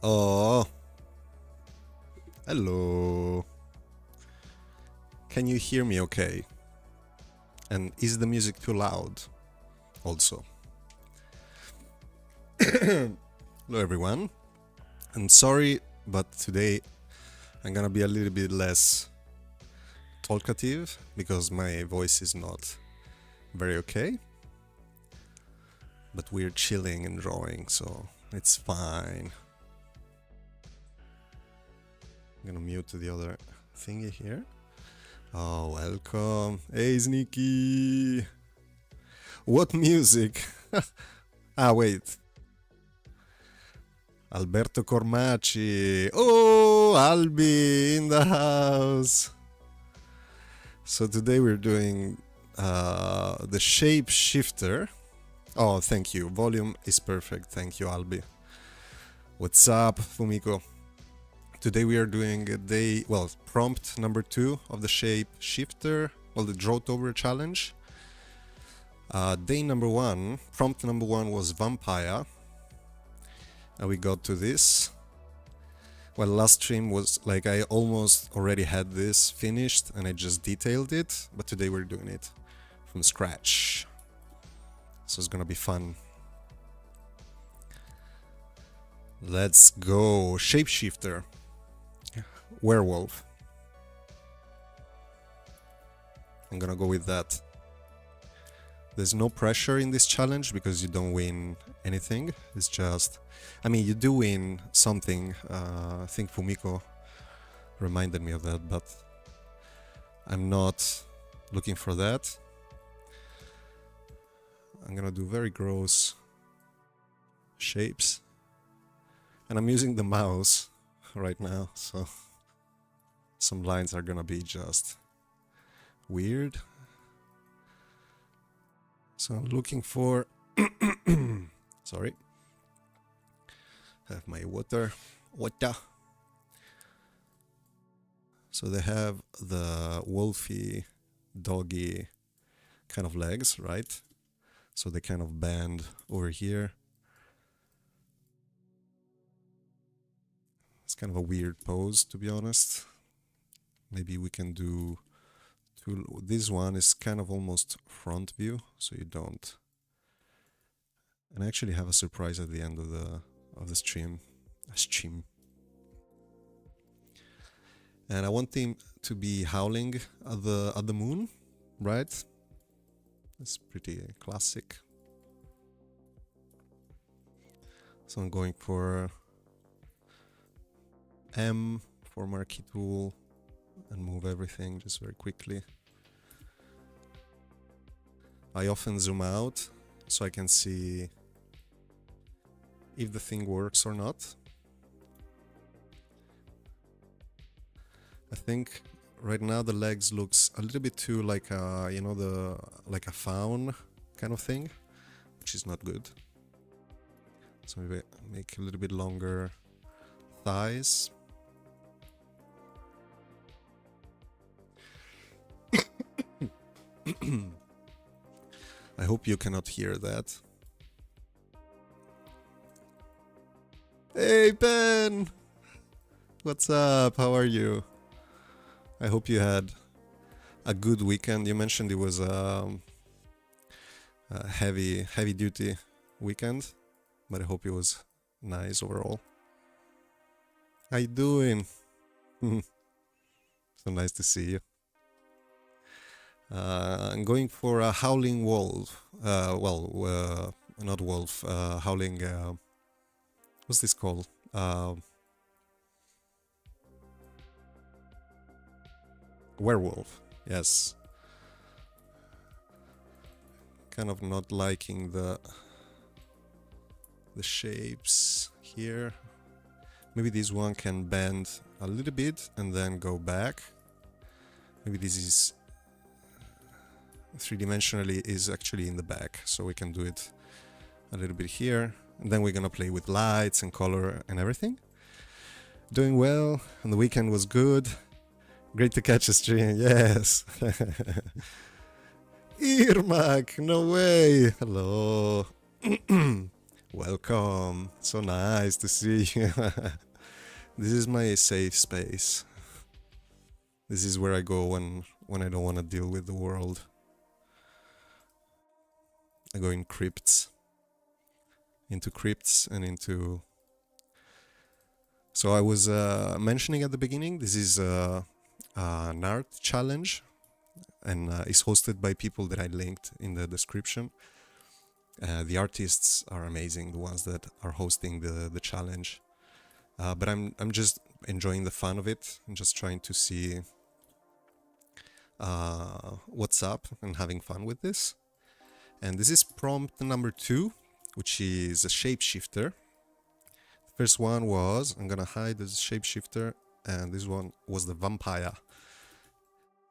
Oh, hello. Can you hear me okay? And is the music too loud? Also. Hello everyone. I'm sorry, but today I'm gonna be a little bit less talkative because my voice is not very okay. But we're chilling and drawing, so it's fine. I'm gonna mute the other thingy here. Oh, welcome. Hey, Sneaky. What music? Ah, wait. Alberto Cormacci. Oh, Albi in the house. So today we're doing the Shapeshifter. Oh, thank you. Volume is perfect. Thank you, Albi. What's up, Fumiko? Today we are doing prompt number 2 of the Shapeshifter, the Drawtober challenge. Day number 1, prompt number 1 was Vampire. And we got to this. Well, last stream was like I almost already had this finished and I just detailed it, but today we're doing it from scratch. So it's gonna be fun. Let's go. Shapeshifter. Werewolf. I'm gonna go with that. There's no pressure in this challenge because you don't win anything. It's just, I mean, you do win something. I think Fumiko reminded me of that, but I'm not looking for that. I'm gonna do very gross shapes. And I'm using the mouse right now, so some lines are gonna be just weird. So I'm looking for sorry. Have my water. So they have the wolfy, doggy kind of legs, right? So they kind of bend over here. It's kind of a weird pose, to be honest. Maybe we can do this one is kind of almost front view, so you don't. And I actually have a surprise at the end of the stream. And I want him to be howling at the moon, right? It's pretty classic. So I'm going for M for marquee tool and move everything just very quickly. I often zoom out so I can see if the thing works or not. I think right now the legs looks a little bit too like a, you know, like a faun kind of thing, which is not good. So maybe make a little bit longer thighs. I hope you cannot hear that. Hey Ben! What's up? How are you? I hope you had a good weekend. You mentioned it was a heavy duty weekend, but I hope it was nice overall. How you doing? So nice to see you. I'm going for a howling wolf. Not wolf. Howling. What's this called? Werewolf. Yes. Kind of not liking the shapes here. Maybe this one can bend a little bit and then go back. Maybe this is three-dimensionally is actually in the back, so we can do it a little bit here, and then we're gonna play with lights and color and everything. Doing well, and the weekend was good. Great to catch a stream, yes. Irmak, no way. Hello. Welcome. So nice to see you. This is my safe space. This is where I go when I don't want to deal with the world. I go in crypts. Into crypts and into... So I was mentioning at the beginning, this is an art challenge, and it's hosted by people that I linked in the description. The artists are amazing, the ones that are hosting the challenge. But I'm just enjoying the fun of it. I'm just trying to see what's up and having fun with this. And this is prompt number 2, which is a shapeshifter. The first one was, I'm gonna hide the shapeshifter, and this one was the vampire,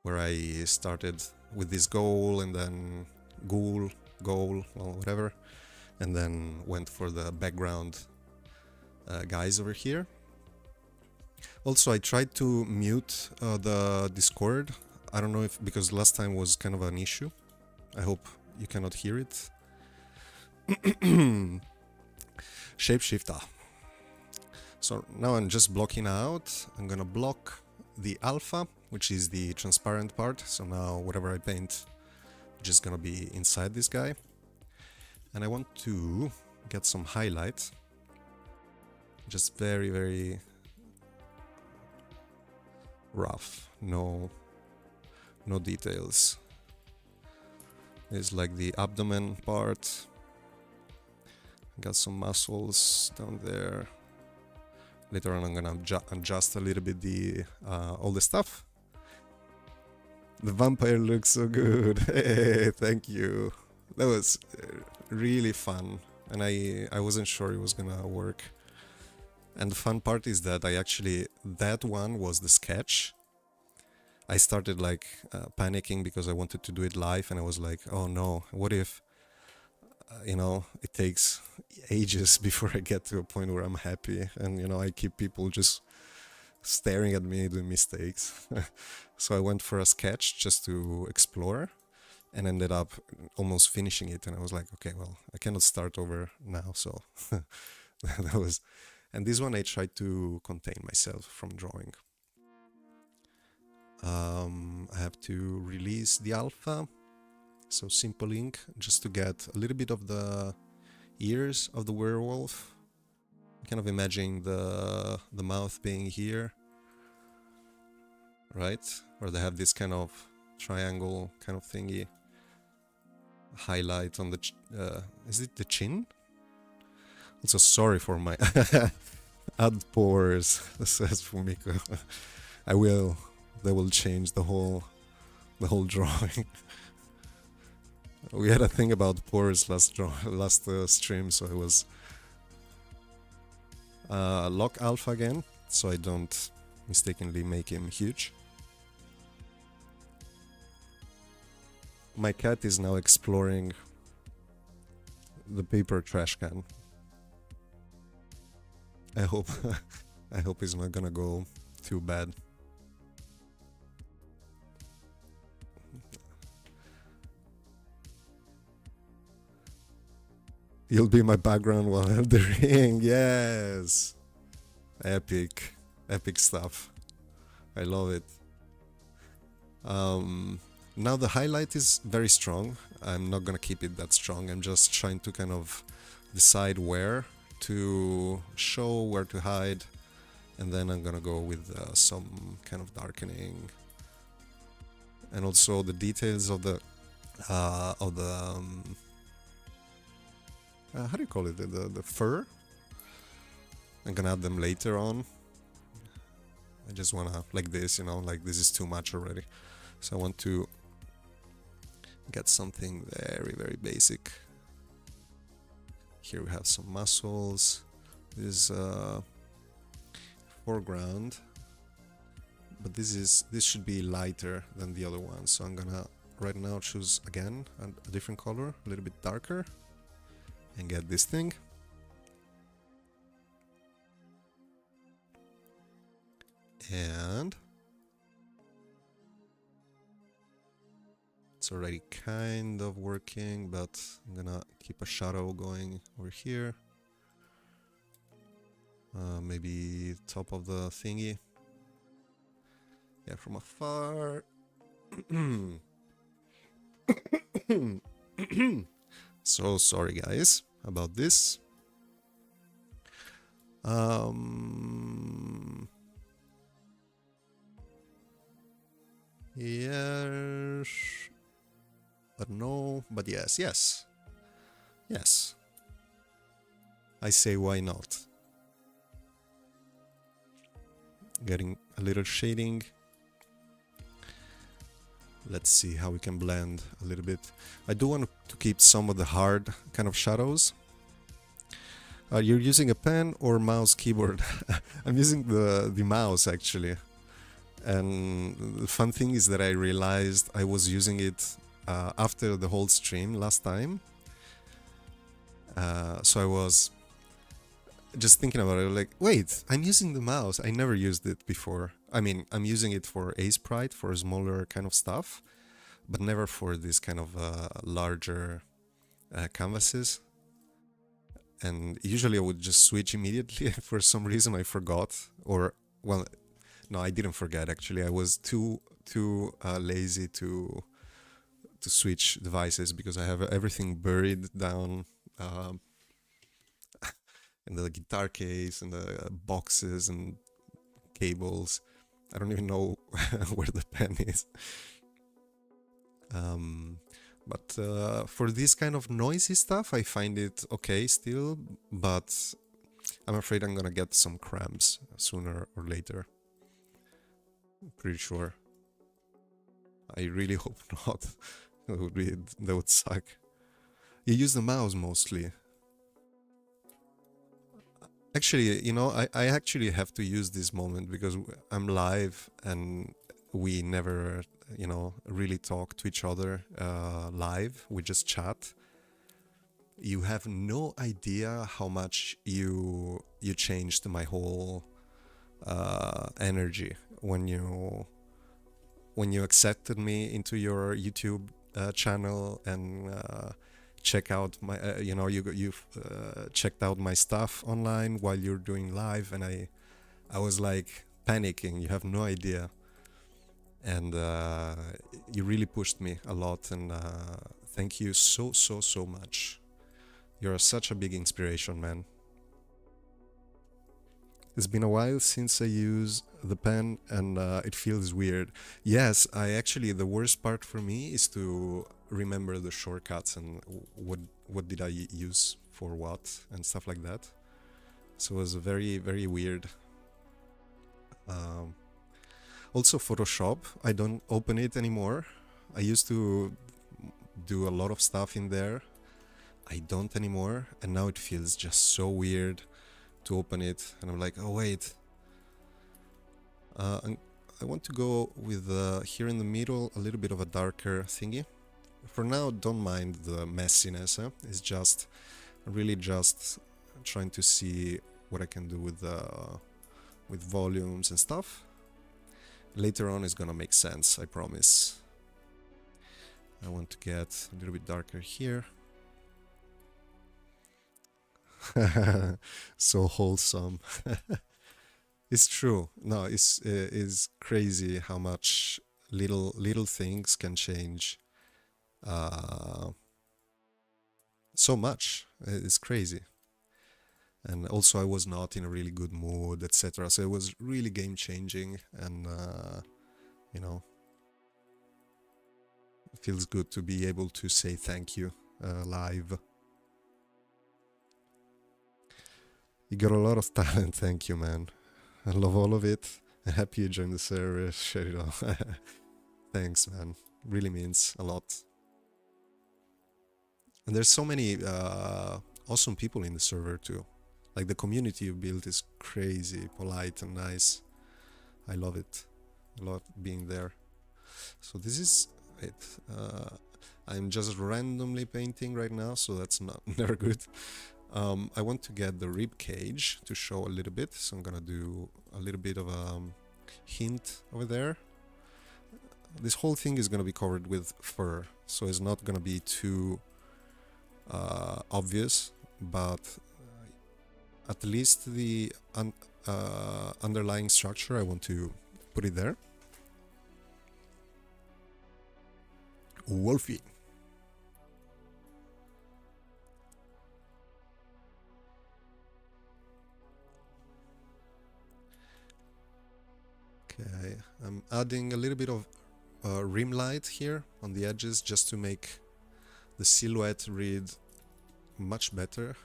where I started with this goal and then goal, well, whatever, and then went for the background guys over here. Also, I tried to mute the Discord. I don't know if, because last time was kind of an issue. I hope you cannot hear it. Shapeshifter. So now I'm just blocking out. I'm gonna block the alpha, which is the transparent part. So now whatever I paint, just gonna be inside this guy. And I want to get some highlight. Just very, very rough. No details. It's like the abdomen part. Got some muscles down there. Later on I'm gonna adjust a little bit the all the stuff. The vampire looks so good. Hey, thank you. That was really fun, and I wasn't sure it was gonna work. And the fun part is that that one was the sketch. I started like panicking because I wanted to do it live, and I was like, oh no, what if it takes ages before I get to a point where I'm happy, and I keep people just staring at me doing mistakes. So I went for a sketch just to explore, and ended up almost finishing it, and I was like, okay, well, I cannot start over now. So that was... And this one I tried to contain myself from drawing. I have to release the alpha, so simple ink, just to get a little bit of the ears of the werewolf. Kind of imagining the mouth being here, right? Where they have this kind of triangle kind of thingy. Highlight on the... is it the chin? Also, sorry for my ad pores, says Fumiko. I will. They will change the whole drawing. We had a thing about pores last stream, so I was lock alpha again, so I don't mistakenly make him huge. My cat is now exploring the paper trash can. I hope it's not gonna go too bad. You'll be my background while I have the ring. Yes, epic stuff. I love it. Now the highlight is very strong. I'm not gonna keep it that strong. I'm just trying to kind of decide where to show, where to hide, and then I'm gonna go with some kind of darkening, and also the details of the how do you call it, the fur. I'm gonna add them later on. I just wanna, like this, like this is too much already, so I want to get something very, very basic. Here we have some muscles. This is foreground, but this should be lighter than the other one. So I'm gonna right now choose again a different color, a little bit darker, and get this thing. And it's already kind of working, but I'm gonna keep a shadow going over here. Maybe top of the thingy. Yeah, from afar. So sorry, guys, about this. Yes. But no, but yes, yes. Yes. I say why not. Getting a little shading. Let's see how we can blend a little bit. I do want to keep some of the hard kind of shadows. You're using a pen or mouse keyboard? I'm using the mouse actually. And the fun thing is that I realized I was using it after the whole stream last time. So I was just thinking about it, like, wait, I'm using the mouse. I never used it before. I mean, I'm using it for Aseprite, for smaller kind of stuff, but never for this kind of larger canvases. And usually I would just switch immediately. For some reason I forgot, or, well, no, I didn't forget actually. I was too lazy to switch devices because I have everything buried down in the guitar case and the boxes and cables. I don't even know where the pen is. But for this kind of noisy stuff, I find it okay still, but I'm afraid I'm gonna get some cramps sooner or later. Pretty sure. I really hope not. That would suck. You use the mouse mostly. Actually, you know, I actually have to use this moment because I'm live and we never, you know, really talk to each other live. We just chat. You have no idea how much you changed my whole energy when you accepted me into your YouTube channel and check out my you've checked out my stuff online while you're doing live, and I was like panicking. You have no idea, and you really pushed me a lot, and thank you so much. You're such a big inspiration, man. It's been a while since I use the pen and it feels weird. Yes, the worst part for me is to remember the shortcuts and what did I use for what and stuff like that. So it was very weird. Also Photoshop, I don't open it anymore. I used to do a lot of stuff in there. I don't anymore, and now it feels just so weird to open it, and I'm like, oh wait, I want to go with here in the middle a little bit of a darker thingy. For now, don't mind the messiness. It's just really just trying to see what I can do with volumes and stuff. Later on, it's gonna make sense, I promise. I want to get a little bit darker here. So wholesome. It's true. No, it's crazy how much little things can change so much. It's crazy. And also I was not in a really good mood, etc. So it was really game changing, and you know, it feels good to be able to say thank you live. You got a lot of talent, thank you, man. I love all of it. I'm happy you joined the server, share it all. Thanks, man. Really means a lot. And there's so many awesome people in the server too. Like the community you built is crazy, polite and nice. I love it. I love being there. So this is it. I'm just randomly painting right now, so that's not never good. I want to get the rib cage to show a little bit, so I'm gonna do a little bit of a hint over there. This whole thing is gonna be covered with fur, so it's not gonna be too obvious, but at least the underlying structure, I want to put it there. Wolfie. Okay, I'm adding a little bit of rim light here on the edges just to make the silhouette read much better.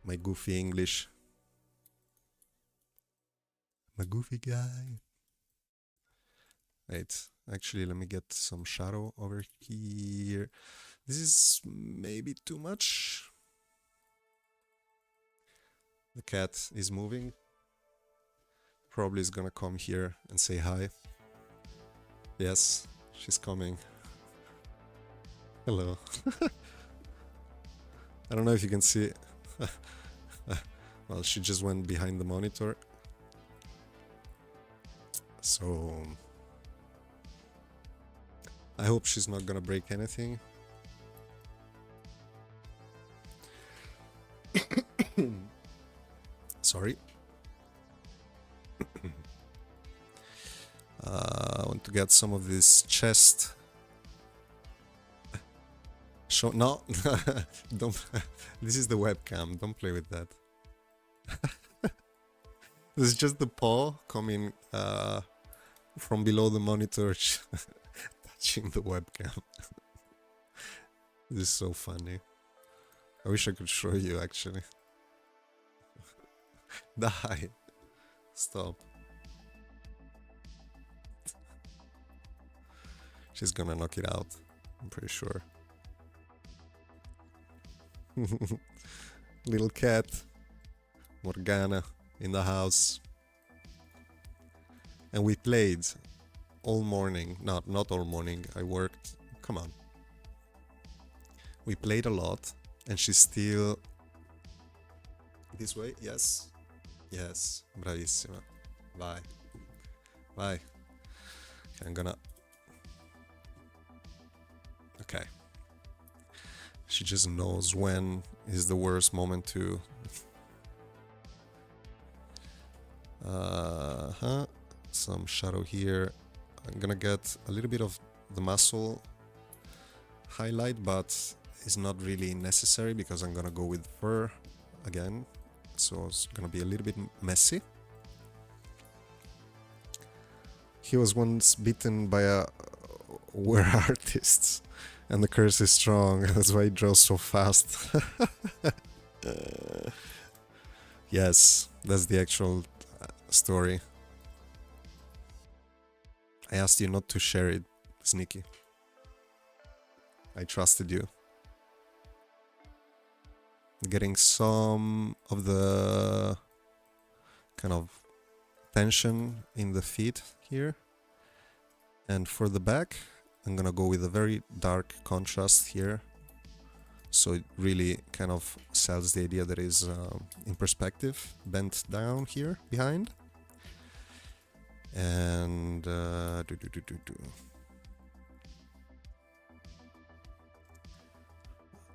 My goofy English. My goofy guy. Wait, actually, let me get some shadow over here. This is maybe too much. The cat is moving. Probably is gonna come here and say hi. Yes, she's coming. Hello. I don't know if you can see. Well, she just went behind the monitor. So I hope she's not gonna break anything. Sorry. I want to get some of this chest. Show no, don't. This is the webcam. Don't play with that. This is just the paw coming from below the monitor, touching the webcam. This is so funny. I wish I could show you actually. Die. Stop. She's gonna knock it out, I'm pretty sure. Little cat. Morgana in the house. And we played all morning. Not all morning. I worked. Come on. We played a lot and she's still... This way? Yes. Yes. Bravissima. Vai. Vai. Okay, I'm gonna... Okay. She just knows when is the worst moment to... Some shadow here. I'm gonna get a little bit of the muscle highlight, but it's not really necessary because I'm gonna go with fur again. So it's gonna be a little bit messy. He was once bitten by a were artist, and the curse is strong. That's why he draws so fast. Yes, that's the actual story. I asked you not to share it, Sneaky. I trusted you. Getting some of the kind of tension in the feet here. And for the back, I'm gonna go with a very dark contrast here. So it really kind of sells the idea that is in perspective, bent down here behind. And a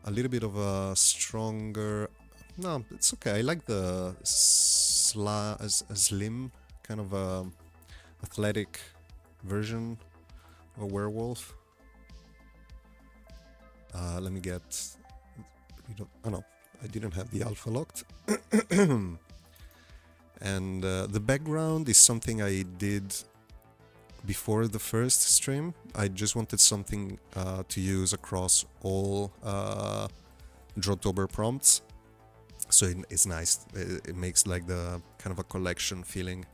little bit of a stronger... No, it's okay. I like the slim, kind of athletic version of a werewolf. Let me get... Oh no, I didn't have the alpha locked. And the background is something I did before the first stream. I just wanted something to use across all Drawtober prompts. So it's nice. It makes like the kind of a collection feeling.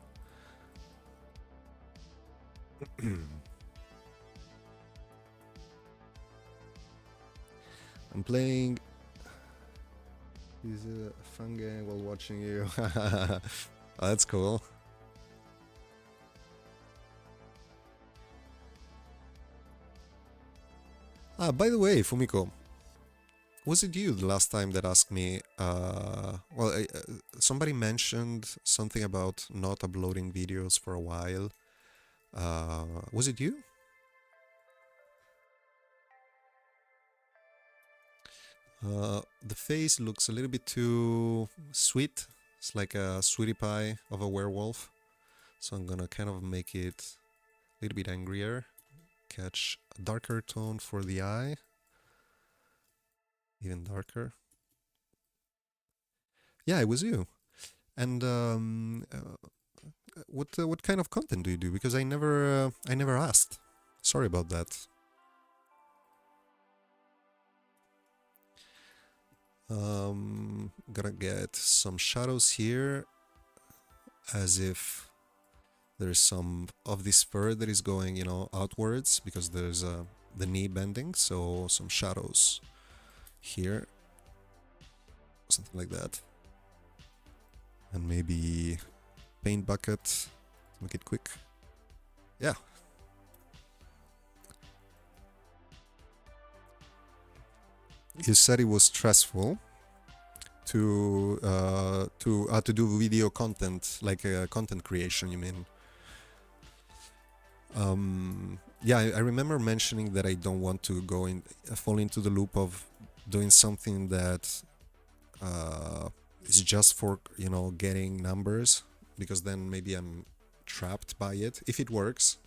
I'm playing... He's a fun game while watching you. Oh, that's cool. Ah, by the way, Fumiko, was it you the last time that asked me... somebody mentioned something about not uploading videos for a while. Was it you? The face looks a little bit too sweet. It's like a sweetie pie of a werewolf. So I'm gonna kind of make it a little bit angrier. Catch a darker tone for the eye. Even darker. Yeah, it was you. And what kind of content do you do? Because I never asked. Sorry about that. Gonna get some shadows here, as if there's some of this fur that is going, you know, outwards because there's the knee bending. So some shadows here, something like that, and maybe paint bucket to make it quick. Yeah. You said it was stressful to do video content, like content creation. You mean? Yeah, I remember mentioning that I don't want to go in, fall into the loop of doing something that is just for, you know, getting numbers, because then maybe I'm trapped by it. If it works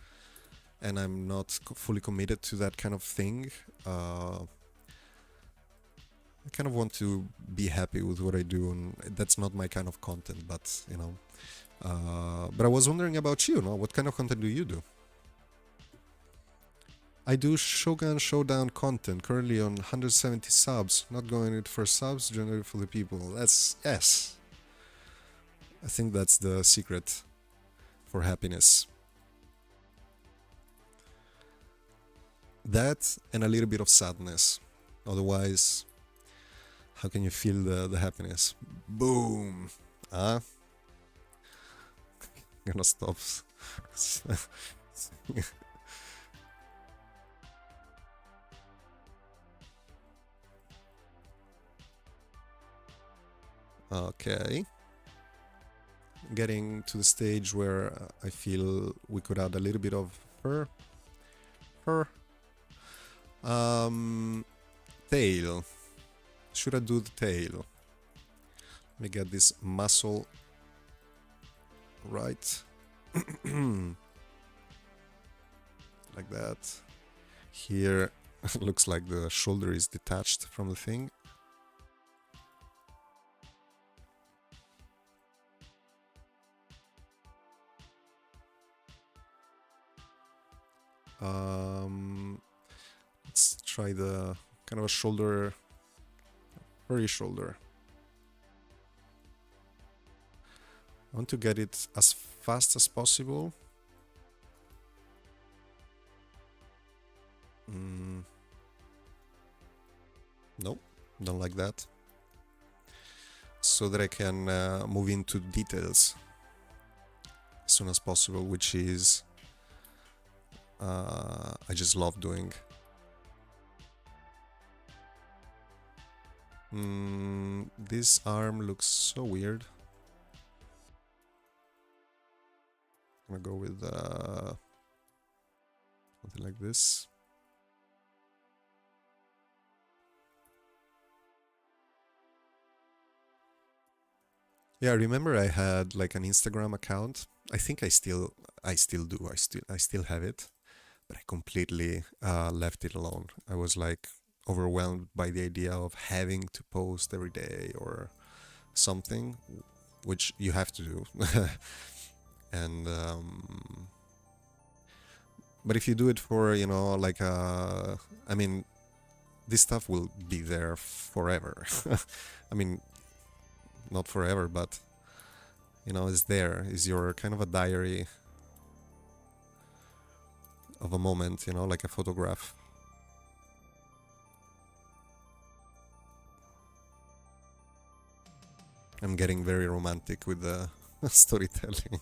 and I'm not fully committed to that kind of thing, I kind of want to be happy with what I do, and that's not my kind of content, but, you know. But I was wondering about you, no? What kind of content do you do? I do Shogun Showdown content, currently on 170 subs. Not going it for subs, generally for the people. That's, yes. I think that's the secret for happiness. That and a little bit of sadness. Otherwise, how can you feel the happiness? Boom! Ah? Gonna stop. Okay. Getting to the stage where I feel we could add a little bit of fur. Tail. Should I do the tail? Let me get this muscle right. Like that. Here looks like the shoulder is detached from the thing. Let's try the kind of a shoulder, furry shoulder. I want to get it as fast as possible. Nope, don't like that. So that I can move into details as soon as possible, which is I just love doing. This arm looks so weird. I'm gonna go with something like this. Yeah, I remember I had like an Instagram account. I think I still do. I still have it, but I completely left it alone. I was like overwhelmed by the idea of having to post every day or something, which you have to do. And but if you do it for, you know, like I mean, this stuff will be there forever. I mean, not forever, but, you know, it's there. Is your kind of a diary of a moment, you know, like a photograph. I'm getting very romantic with the storytelling.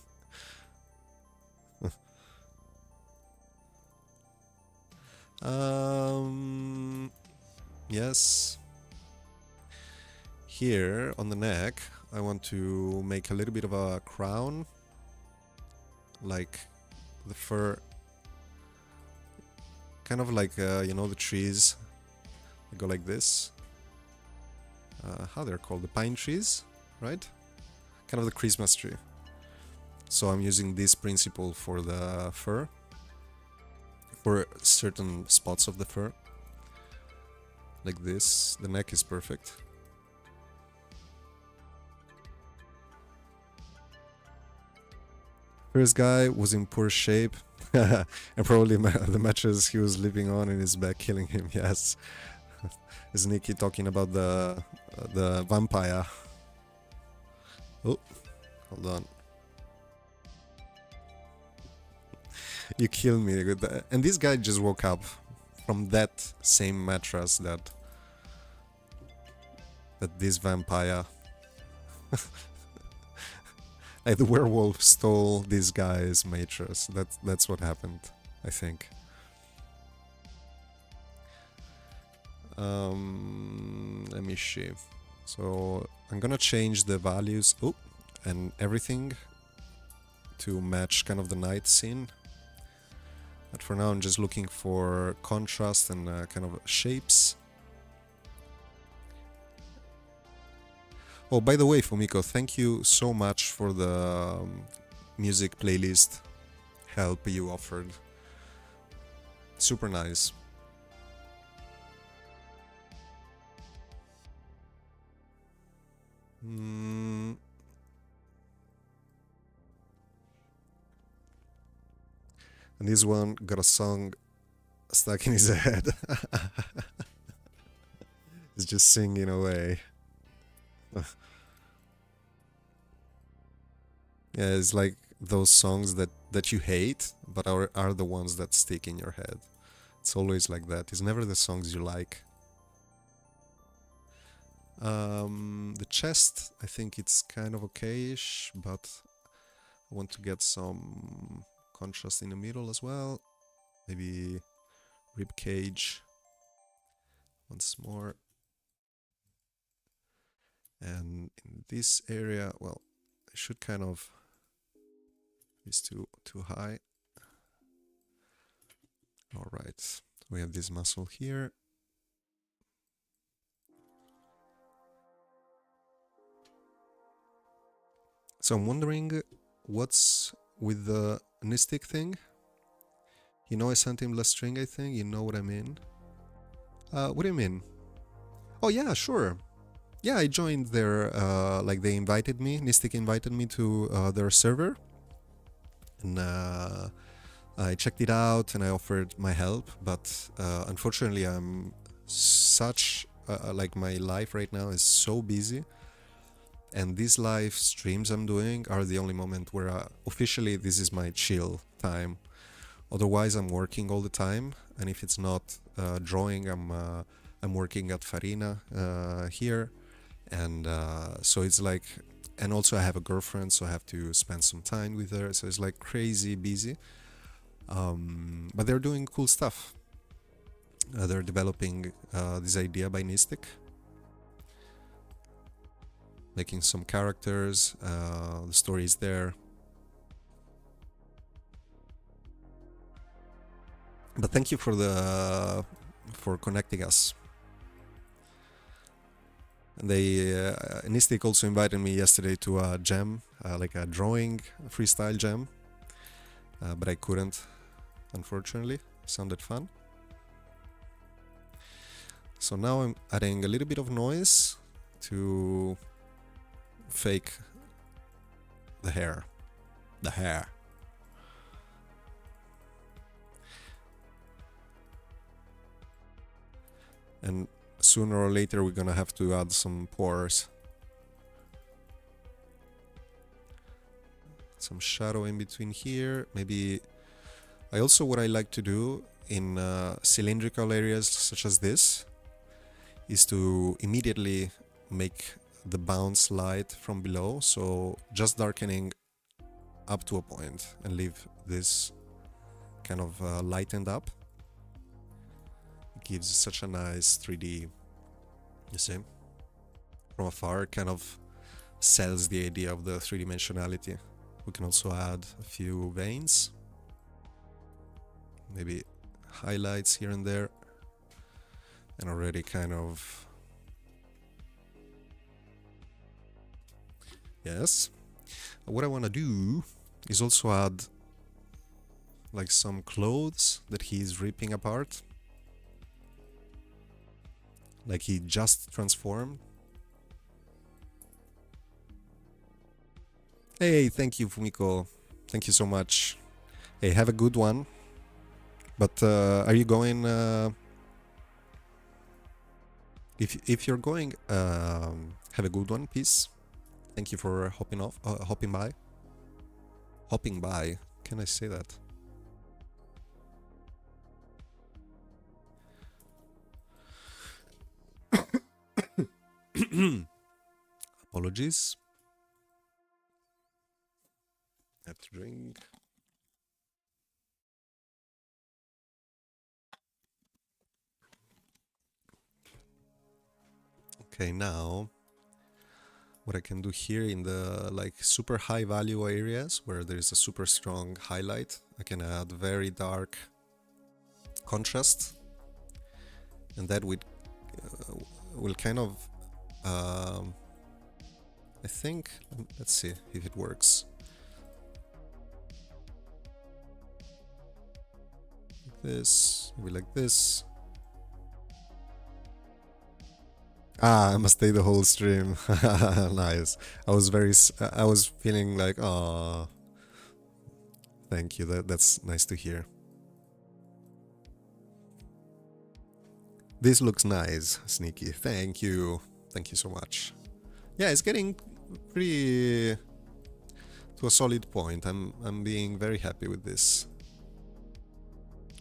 Yes. Here on the neck, I want to make a little bit of a crown, like the fur, kind of like, you know, the trees. I go like this. how they're called, the pine trees, right? Kind of the Christmas tree. So I'm using this principle for the fur, for certain spots of the fur. Like this, the neck is perfect. First guy was in poor shape, and probably the mattress he was living on in his back killing him, yes. Is Nikki talking about the vampire? Oh, hold on. You kill me. And this guy just woke up from that same mattress that this vampire, like the werewolf, stole this guy's mattress. That's what happened, I think. Let me see. So I'm gonna change the values and everything to match kind of the night scene. But for now I'm just looking for contrast and kind of shapes. Oh, by the way, Fumiko, thank you so much for the music playlist help you offered. Super nice. And this one got a song stuck in his head. He's just singing away. Yeah, it's like those songs that you hate, but are the ones that stick in your head. It's always like that. It's never the songs you like. The chest, I think it's kind of okay-ish, but I want to get some contrast in the middle as well. Maybe rib cage once more. And in this area, well, I should kind of, it's too high. All right, we have this muscle here. So I'm wondering what's with the Nistic thing. You know, I sent him last string, I think. You know what I mean? What do you mean? Oh yeah, sure. Yeah, I joined their, like they invited me, Nistic invited me to their server. And I checked it out and I offered my help, but unfortunately I'm such, like my life right now is so busy. And these live streams I'm doing are the only moment where officially this is my chill time. Otherwise I'm working all the time, and if it's not drawing, I'm working at Farina here. And so it's like, and also I have a girlfriend, so I have to spend some time with her, so it's like crazy busy. But they're doing cool stuff. They're developing this idea by Nistic, making some characters, the story is there. But thank you for connecting us. And they Nistic also invited me yesterday to a jam, like a drawing freestyle jam, but I couldn't, unfortunately. Sounded fun. So now I'm adding a little bit of noise to fake the hair. And sooner or later we're gonna have to add some pores. Some shadow in between here. Maybe I also, what I like to do in cylindrical areas such as this is to immediately make the bounce light from below, so just darkening up to a point and leave this kind of lightened up. It gives such a nice 3D, you see? From afar, it kind of sells the idea of the three-dimensionality. We can also add a few veins, maybe highlights here and there, and already kind of Yes. What I want to do is also add like some clothes that he's ripping apart. Like he just transformed. Hey, thank you, Fumiko. Thank you so much. Hey, have a good one. But are you going... if you're going, have a good one, peace. Thank you for hopping by. Hopping by, can I say that? Apologies. I have to drink. Okay, now what I can do here in the like super high value areas where there is a super strong highlight, I can add very dark contrast, and that will kind of I think, let's see if it works. Like this, maybe like this. Ah, I must stay the whole stream. Nice. I was feeling like, oh, thank you. That's nice to hear. This looks nice, Sneaky. Thank you. Thank you so much. Yeah, it's getting pretty to a solid point. I'm being very happy with this.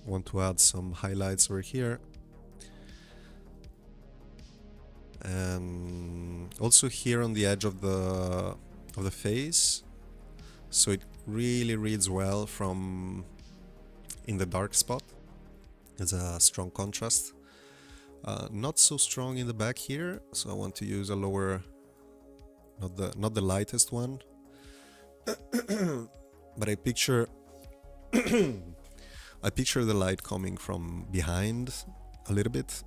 Want to add some highlights over here. And also here on the edge of the face, so it really reads well from in the dark spot. It's a strong contrast. Not so strong in the back here, so I want to use a lower, not the lightest one. But I picture I picture the light coming from behind a little bit.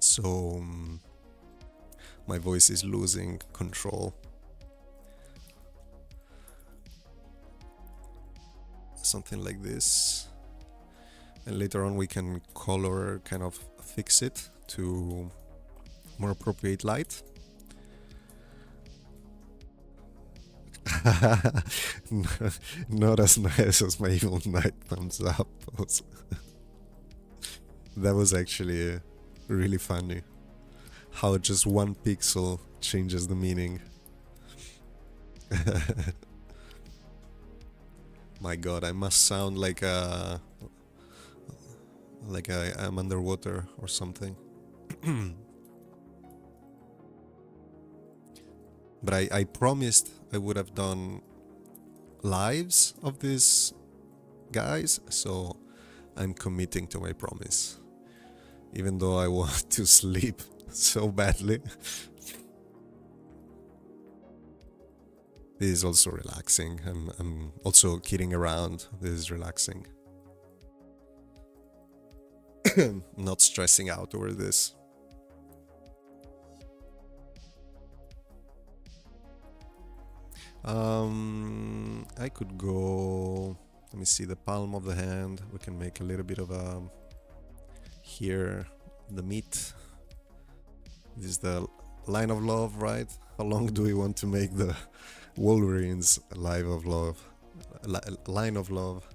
So my voice is losing control. Something like this. And later on we can color kind of fix it to more appropriate light. Not as nice as my evil night thumbs up pose. That was actually really funny. How just one pixel changes the meaning. My god, I must sound like I'm underwater or something. But I promised I would have done lives of these guys, so I'm committing to my promise. Even though I want to sleep so badly. This is also relaxing. I'm also kidding around. This is relaxing. Not stressing out over this. I could go... Let me see, the palm of the hand. We can make a little bit of a... Here, the meat. This is the line of love, right? How long do we want to make the Wolverine's line of love? Line of love.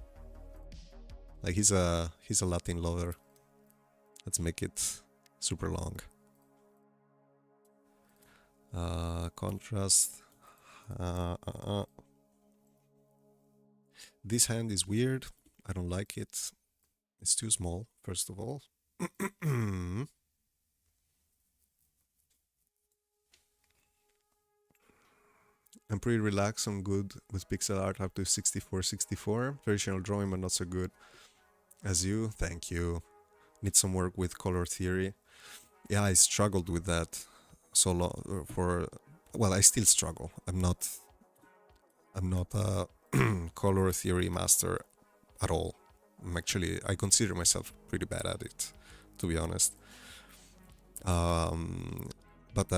Like he's a Latin lover. Let's make it super long. Contrast. This hand is weird. I don't like it. It's too small, first of all. I'm pretty relaxed. I'm good with pixel art up to 64. Traditional drawing, but not so good as you. Thank you. Need some work with color theory. Yeah, I struggled with that so long well, I still struggle. I'm not a color theory master at all. I consider myself pretty bad at it, to be honest. but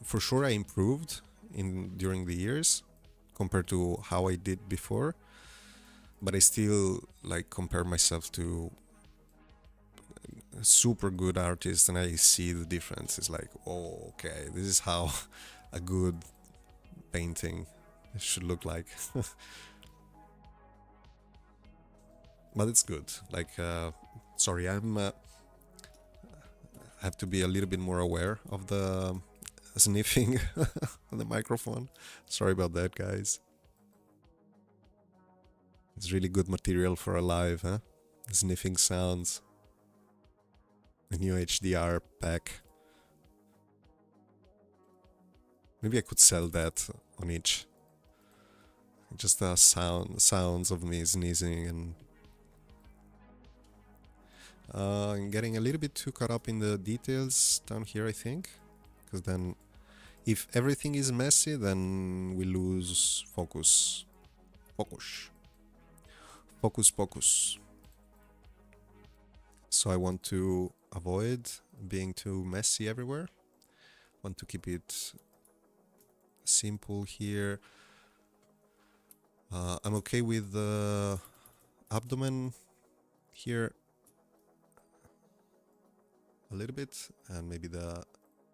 for sure I improved during the years compared to how I did before. But I still like compare myself to super good artists, and I see the difference. It's like, oh, okay, this is how a good painting should look like. But it's good. Like, sorry, I have to be a little bit more aware of the sniffing on the microphone. Sorry about that, guys. It's really good material for a live, huh? Sniffing sounds. A new HDR pack. Maybe I could sell that on each. Just the sounds of me sneezing, and I'm getting a little bit too caught up in the details down here, I think. Because then, if everything is messy, then we lose focus. Focus. So I want to avoid being too messy everywhere. Want to keep it simple here. I'm okay with the abdomen here a little bit, and maybe the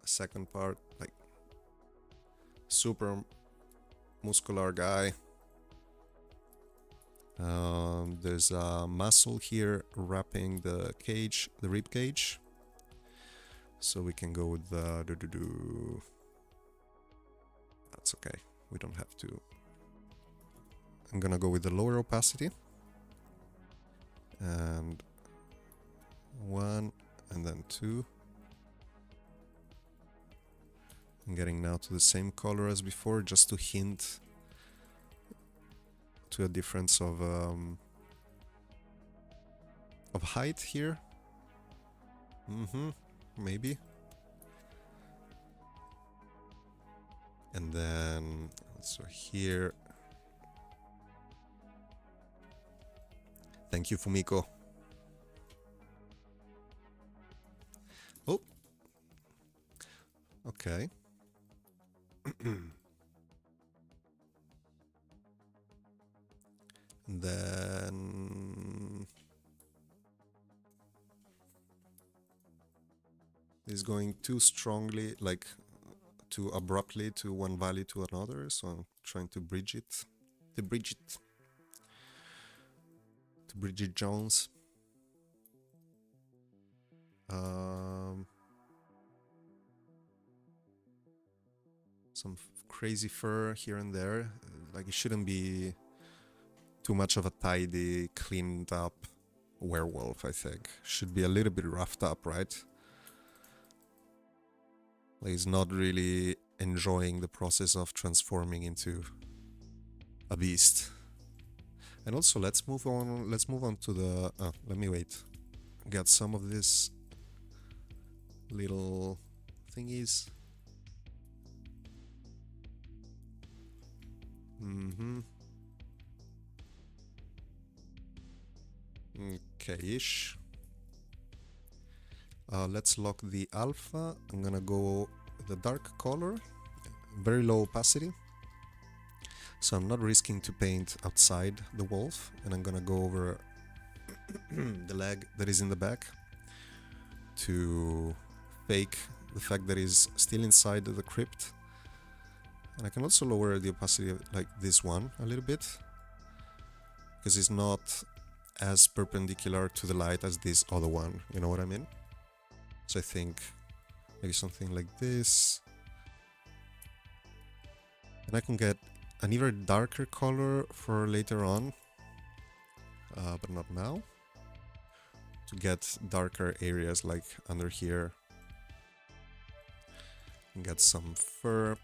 second part, like super muscular guy. There's a muscle here wrapping the cage, the rib cage. So we can go with the That's okay. We don't have to. I'm gonna go with the lower opacity. And 1 and then 2. I'm getting now to the same color as before, just to hint to a difference of height here. Maybe. And then so here. Thank you, Fumiko. Oh. Okay. Then is going too strongly, like too abruptly to one valley to another, so I'm trying to bridge it. To Bridget Jones. Some crazy fur here and there. Like, it shouldn't be too much of a tidy, cleaned up werewolf, I think. Should be a little bit roughed up, right? Like, he's not really enjoying the process of transforming into a beast. And also, let's move on to the... let me wait. Get some of this little thingies. Okay-ish. Let's lock the alpha. I'm gonna go the dark color, very low opacity. So I'm not risking to paint outside the wolf, and I'm gonna go over the leg that is in the back to fake the fact that he's still inside the crypt. And I can also lower the opacity like this one a little bit, because it's not as perpendicular to the light as this other one, you know what I mean? So I think maybe something like this. And I can get an even darker color for later on, but not now, to get darker areas like under here. And get some fur.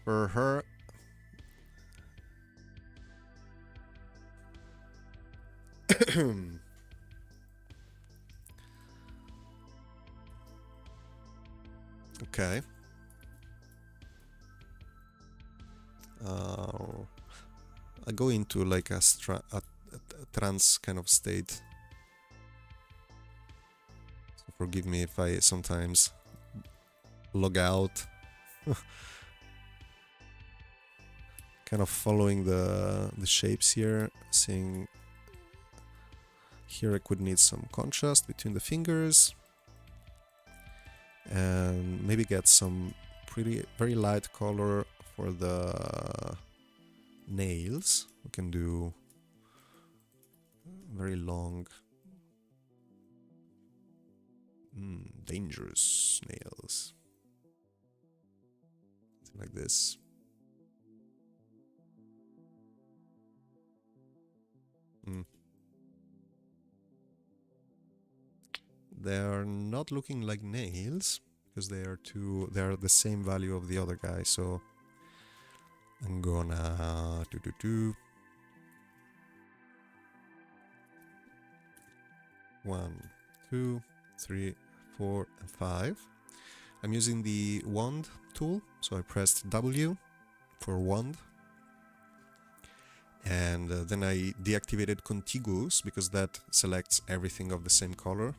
For her. Okay. I go into like a trance kind of state forgive me if I sometimes log out. Kind of following the shapes here, seeing here I could need some contrast between the fingers and maybe get some very light color for the nails. We can do very long, dangerous nails, something like this. They are not looking like nails because they are the same value of the other guy. So I'm gonna do 1, 2, 3, 4, and 5. I'm using the wand tool, so I pressed W for wand. And then I deactivated contiguous because that selects everything of the same color.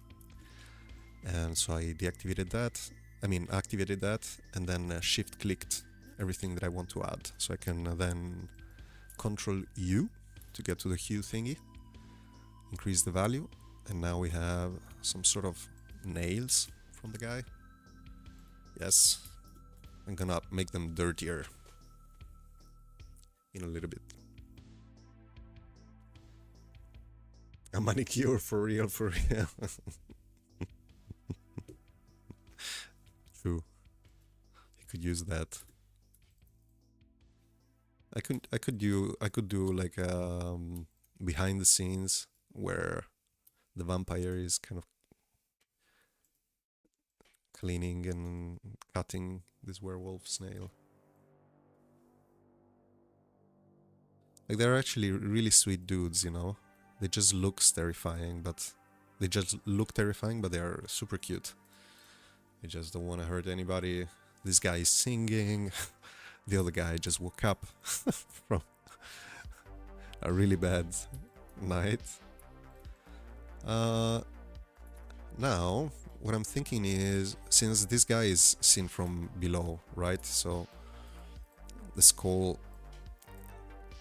And so I activated that, and then shift clicked everything that I want to add. So I can then Control U to get to the hue thingy, increase the value, and now we have some sort of nails from the guy. Yes, I'm gonna make them dirtier in a little bit. A manicure for real, for real. True. I could use that. I could do like behind the scenes where the vampire is kind of cleaning and cutting this werewolf's nail. Like, they're actually really sweet dudes, you know? They just look terrifying, but they are super cute. They just don't want to hurt anybody. This guy is singing. The other guy just woke up from a really bad night. Now, what I'm thinking is, since this guy is seen from below, right? So the skull,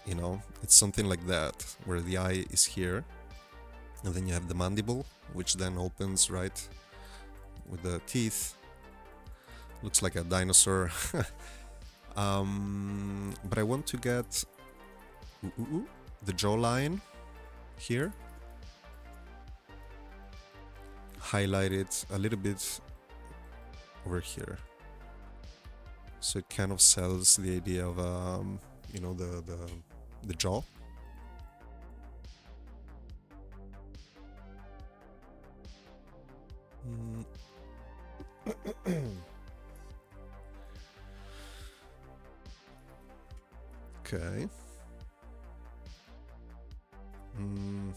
you know, it's something like that, where the eye is here, and then you have the mandible, which then opens, right, with the teeth. Looks like a dinosaur. But I want to get the jawline here, highlight it a little bit over here, so it kind of sells the idea of you know, the jaw. Okay. I'm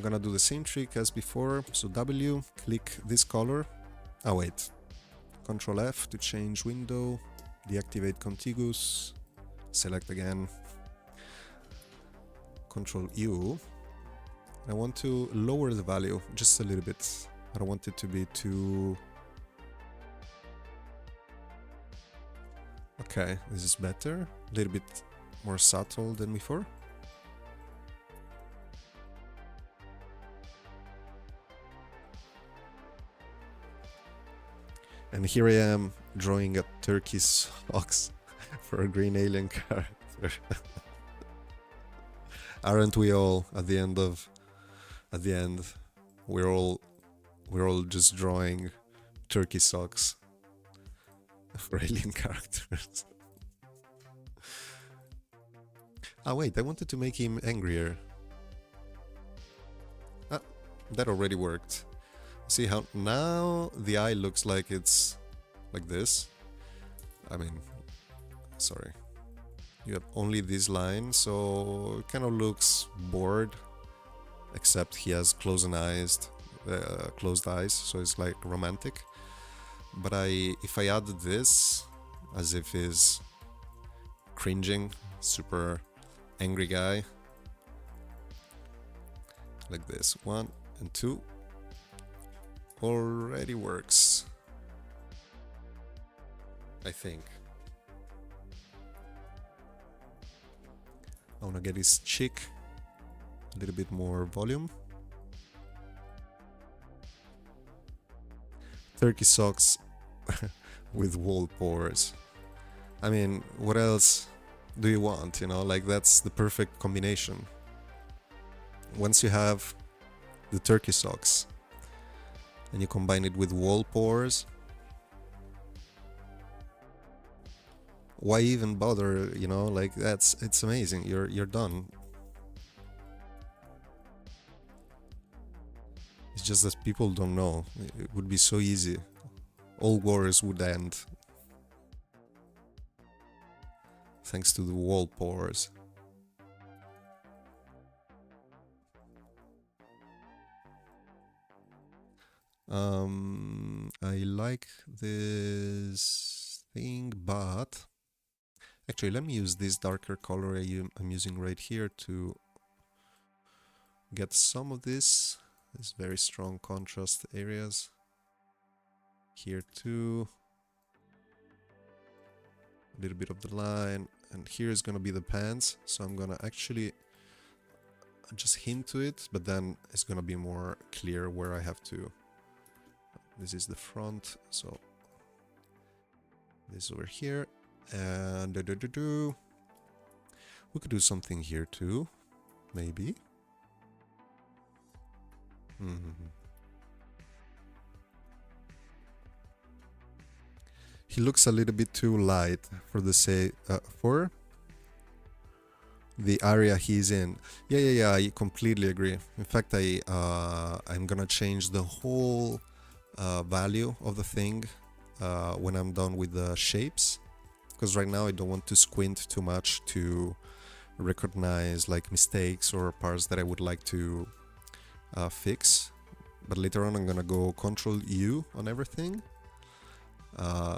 gonna do the same trick as before. So W, click this color. Oh wait, Control F to change window, deactivate contiguous, select again, Control U. I want to lower the value just a little bit. I don't want it to be too... Okay, this is better, a little bit more subtle than before. And here I am drawing a turkey socks for a green alien character. Aren't we all at the end? We're all just drawing turkey socks for alien characters. Ah wait, I wanted to make him angrier. Ah, that already worked. See how now the eye looks like it's like this? I mean, sorry. You have only this line, so it kind of looks bored, except he has closed eyes, so it's like romantic. But if I add this, as if he's cringing, super angry guy, like this, 1 and 2 already works, I think. I want to get his cheek a little bit more volume. Turkey socks with wall pores. I mean, what else do you want, you know? Like, that's the perfect combination. Once you have the turkey socks and you combine it with wall pores, why even bother, you know? Like, it's amazing. You're done. It's just that people don't know. It would be so easy. All wars would end thanks to the wall pores. I like this thing, but actually let me use this darker color I'm using right here to get some of these very strong contrast areas. Here too. A little bit of the line, and here is gonna be the pants, so I'm gonna actually just hint to it, but then it's gonna be more clear where I have to. This is the front, so this over here, and we could do something here too, maybe. He looks a little bit too light for the for the area he's in. Yeah, I completely agree. In fact, I'm gonna change the whole value of the thing when I'm done with the shapes, because right now I don't want to squint too much to recognize like mistakes or parts that I would like to fix. But later on I'm gonna go Control U on everything,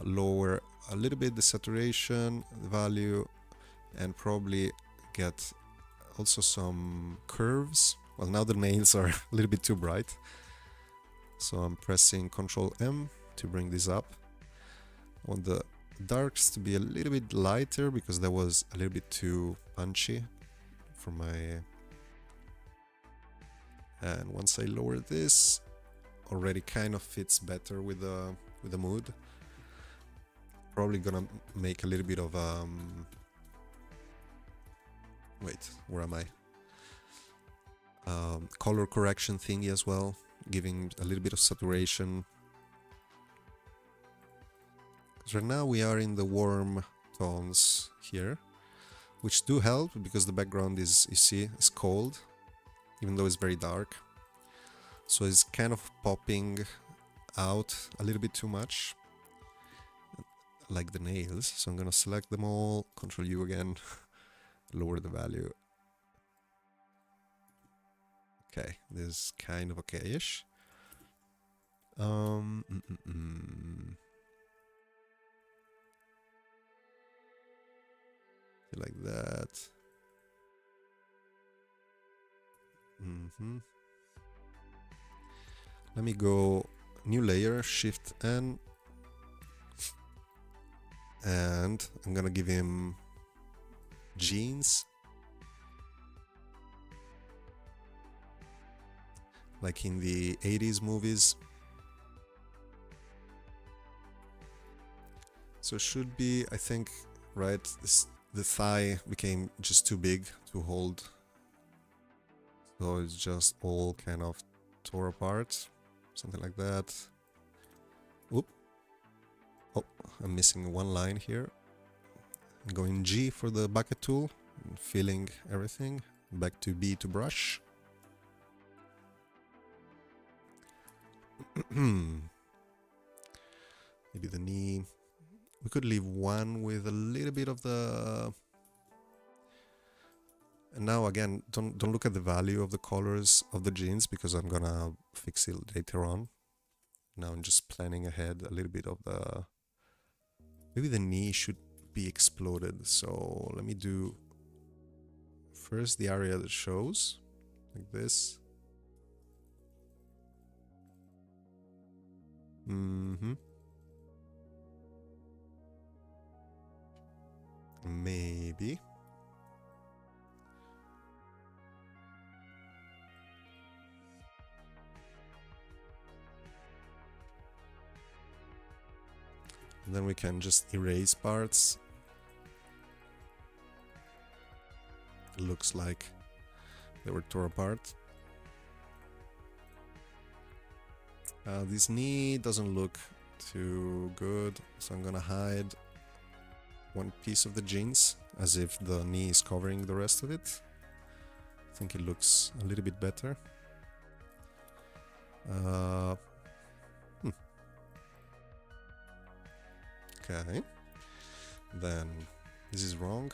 lower a little bit the saturation value, and probably get also some curves. Well, now the nails are a little bit too bright, so I'm pressing Control M to bring this up. I want the darks to be a little bit lighter because that was a little bit too punchy for my... And once I lower this, already kind of fits better with the mood. Probably gonna make a little bit of wait, where am I? Color correction thingy as well, giving a little bit of saturation. Because right now we are in the warm tones here, which do help because the background is, you see, is cold, even though it's very dark. So it's kind of popping out a little bit too much, like the nails. So I'm gonna select them all, Control U again, lower the value. Okay, this is kind of okay-ish. Like that. Let me go new layer, Shift N, and I'm gonna give him jeans, like in the 80s movies. So it should be, I think, right, the thigh became just too big to hold, so it's just all kind of tore apart, something like that. Oop. Oh, I'm missing one line here. I'm going G for the bucket tool, and filling everything. Back to B to brush. Maybe the knee. We could leave one with a little bit of the... And now again, don't look at the value of the colors of the jeans because I'm gonna fix it later on. Now I'm just planning ahead a little bit of the... Maybe the knee should be exploded. So let me do first the area that shows, like this. Mm-hmm. Maybe. And then we can just erase parts. It looks like they were torn apart. This knee doesn't look too good, so I'm gonna hide one piece of the jeans as if the knee is covering the rest of it. I think it looks a little bit better. Okay, then this is wrong.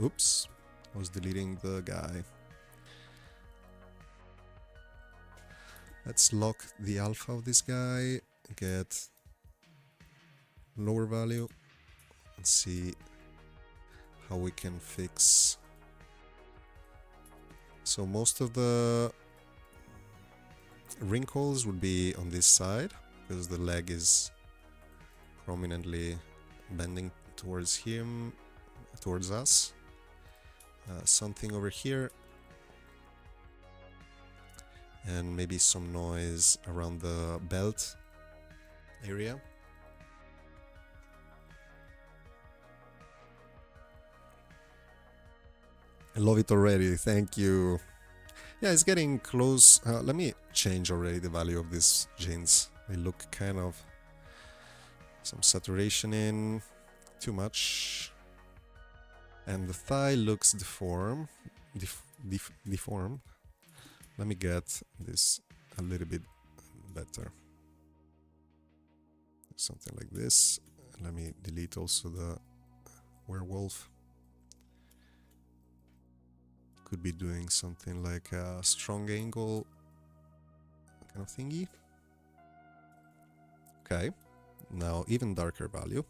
Oops, I was deleting the guy. Let's lock the alpha of this guy, get lower value, and see how we can fix. So most of the wrinkles would be on this side, because the leg is prominently bending towards him, towards us. Something over here, and maybe some noise around the belt area. I love it already, thank you. Yeah, it's getting close. Let me change already the value of these jeans. They look kind of some saturation in, too much. And the thigh looks deformed. Let me get this a little bit better. Something like this. Let me delete also the werewolf. Could be doing something like a strong angle kind of thingy. Okay, now even darker value.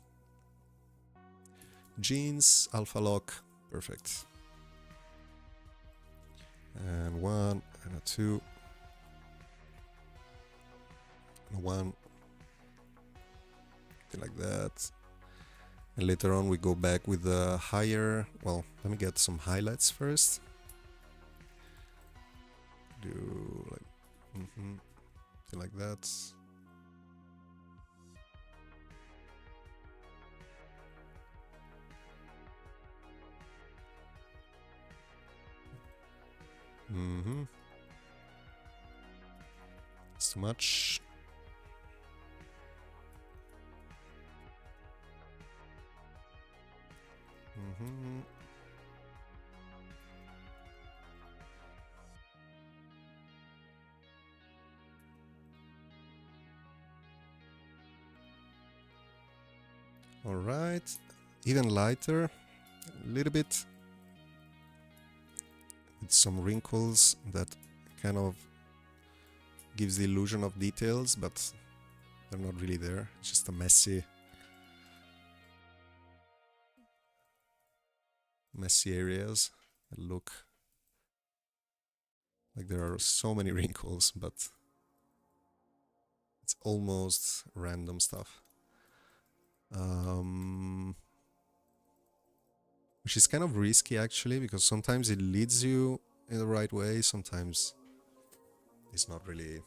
Jeans, alpha lock, perfect. And 1 and a 2. And 1. Something like that. And later on we go back with the higher. Well, let me get some highlights first. Do like something like that. It's too much. All right, even lighter, a little bit, with some wrinkles that kind of gives the illusion of details, but they're not really there. It's just a messy areas that look like there are so many wrinkles, but it's almost random stuff. Which is kind of risky actually, because sometimes it leads you in the right way, sometimes it's not really,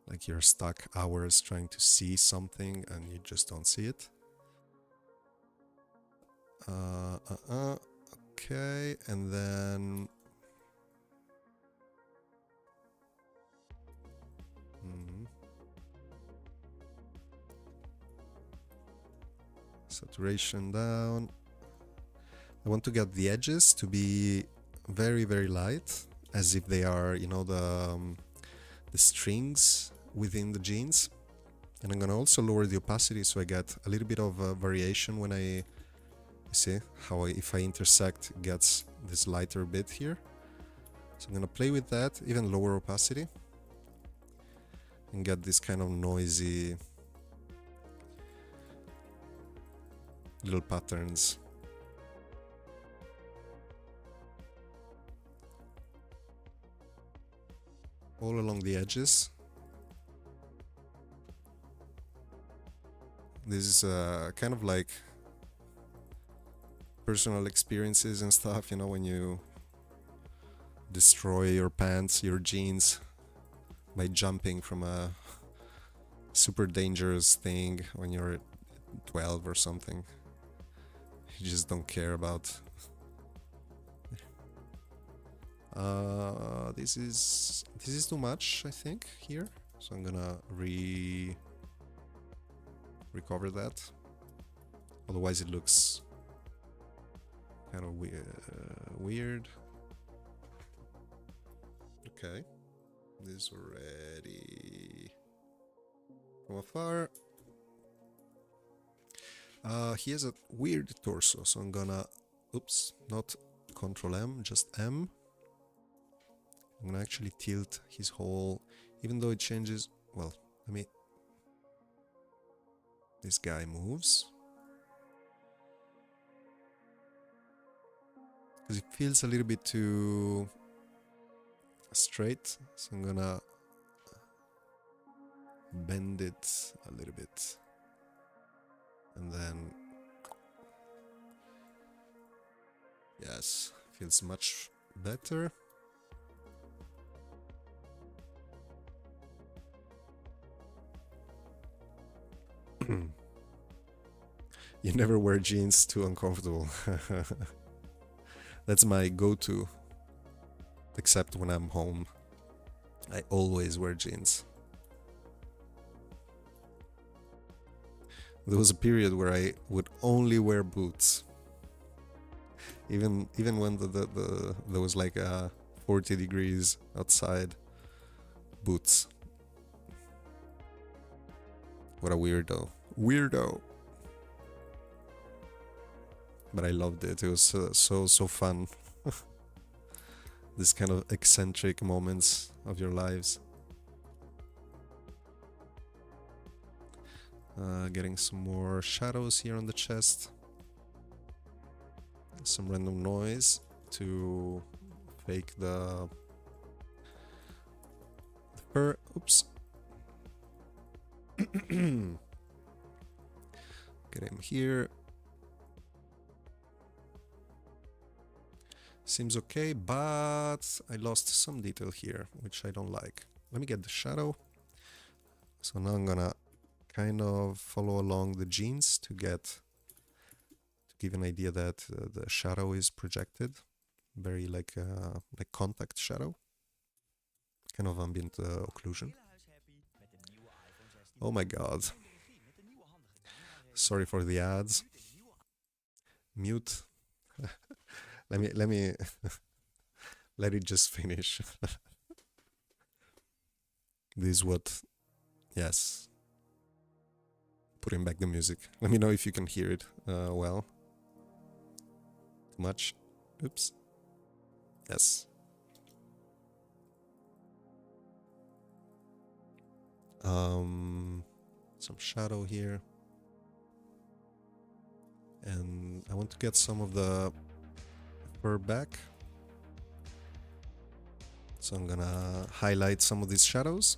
like you're stuck hours trying to see something and you just don't see it. Okay, and then saturation down. I want to get the edges to be very, very light, as if they are, you know, the strings within the jeans. And I'm gonna also lower the opacity so I get a little bit of variation when I see how if I intersect, it gets this lighter bit here. So I'm gonna play with that, even lower opacity, and get this kind of noisy little patterns. all along the edges. This is kind of like personal experiences and stuff, you know, when you destroy your pants, your jeans, by jumping from a super dangerous thing when you're 12 or something. You just don't care about. This is too much, I think, here. So I'm gonna recover that. Otherwise it looks kind of weird. Okay. This already from afar. He has a weird torso, so I'm gonna, oops, not Control M, just M. I'm gonna actually tilt his whole, even though it changes, well, let me, this guy moves. Because it feels a little bit too straight, so I'm gonna bend it a little bit. And then, yes, feels much better. You never wear jeans, too uncomfortable. That's my go-to. Except when I'm home. I always wear jeans. There was a period where I would only wear boots. Even when there was like 40 degrees outside. Boots. What a weirdo. Weirdo! But I loved it. It was so fun. This kind of eccentric moments of your lives. Getting some more shadows here on the chest. Some random noise to fake the fur. Oops. Get him here. Seems okay, but I lost some detail here, which I don't like. Let me get the shadow. So now I'm gonna kind of follow along the jeans to give an idea that the shadow is projected. Very like contact shadow. Kind of ambient occlusion. Oh my god. Sorry for the ads. Mute. Let me let it just finish. This is what, yes. Putting back the music. Let me know if you can hear it well. Too much. Oops. Yes. Some shadow here. And I want to get some of the fur back. So I'm gonna highlight some of these shadows.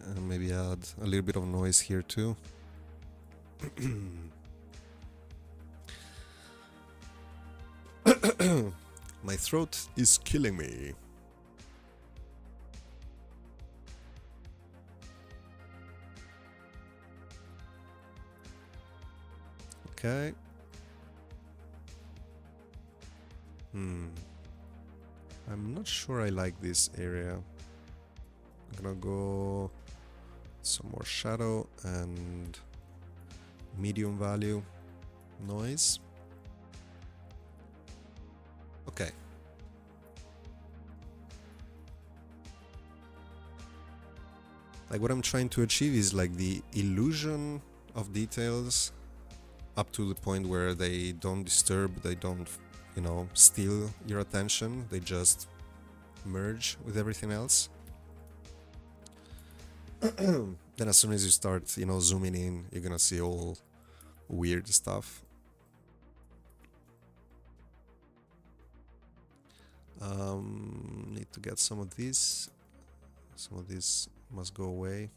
And maybe add a little bit of noise here too. My throat is killing me. Okay. I'm not sure I like this area. I'm gonna go some more shadow and medium value noise. Okay. Like what I'm trying to achieve is like the illusion of details up to the point where they don't disturb, they don't, you know, steal your attention, they just merge with everything else. Then as soon as you start, you know, zooming in, you're gonna see all weird stuff. Need to get some of these. Some of these must go away.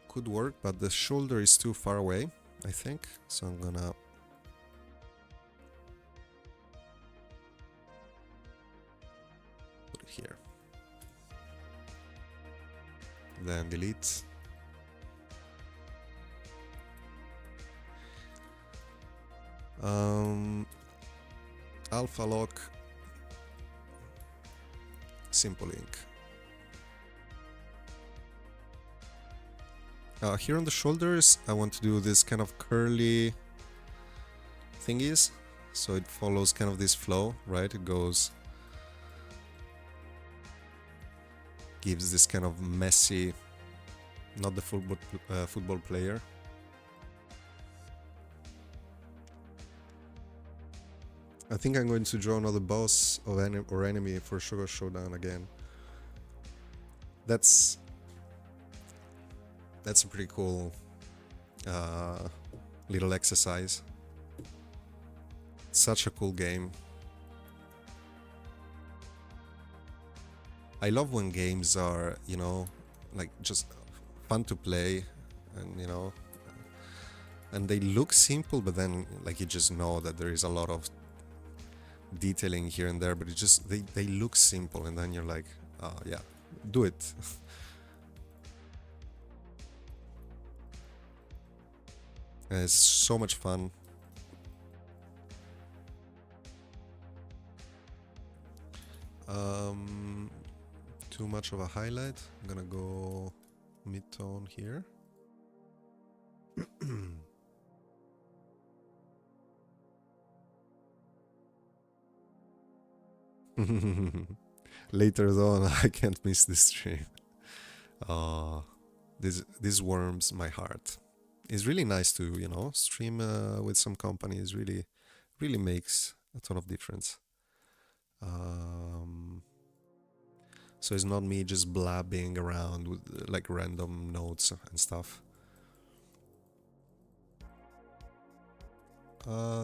Could work, but the shoulder is too far away, I think. So I'm gonna put it here. Then delete. Alpha lock. Simple ink. Here on the shoulders, I want to do this kind of curly thingies, so it follows kind of this flow, right? It goes, gives this kind of messy, not the football player. I think I'm going to draw another boss or enemy for Sugar Showdown again. That's a pretty cool little exercise. Such a cool game. I love when games are, you know, like just fun to play, and you know, and they look simple, but then like you just know that there is a lot of detailing here and there, but it just they look simple, and then you're like, oh yeah, do it. And it's so much fun. Too much of a highlight. I'm gonna go mid-tone here. Later on, I can't miss this stream. This warms my heart. It's really nice to, you know, stream with some companies. Really makes a ton of difference. So it's not me just blabbing around with like random notes and stuff.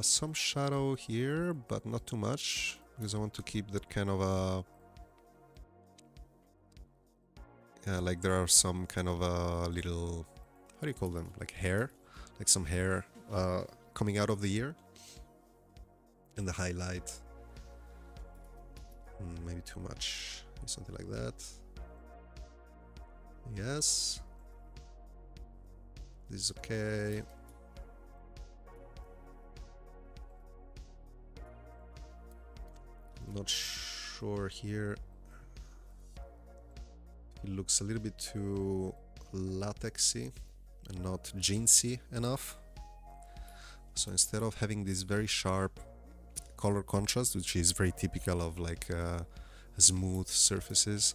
Some shadow here, but not too much, because I want to keep that kind of a... like there are some kind of a little... How do you call them? Like hair? Like some hair coming out of the ear. And the highlight. Maybe too much. Something like that. Yes. This is okay. Not sure here. It looks a little bit too latexy and not jeansy enough. So instead of having this very sharp color contrast, which is very typical of like smooth surfaces,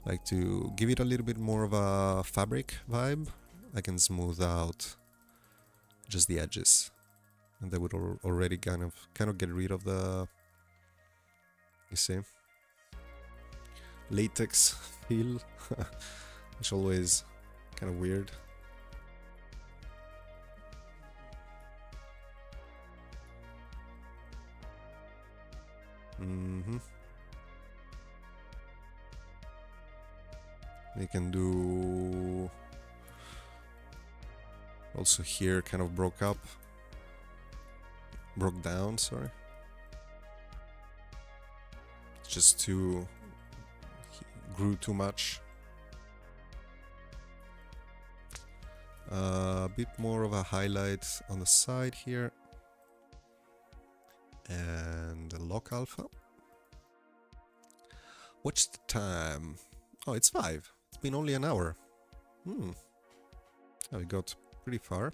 like to give it a little bit more of a fabric vibe, I can smooth out just the edges, and that would already kind of get rid of the, you see, latex feel, which always kind of weird. We can do also here kind of broke down, sorry. Just grew too much. A bit more of a highlight on the side here. And lock alpha. What's the time? Oh, it's 5. It's been only an hour. Oh, we got pretty far.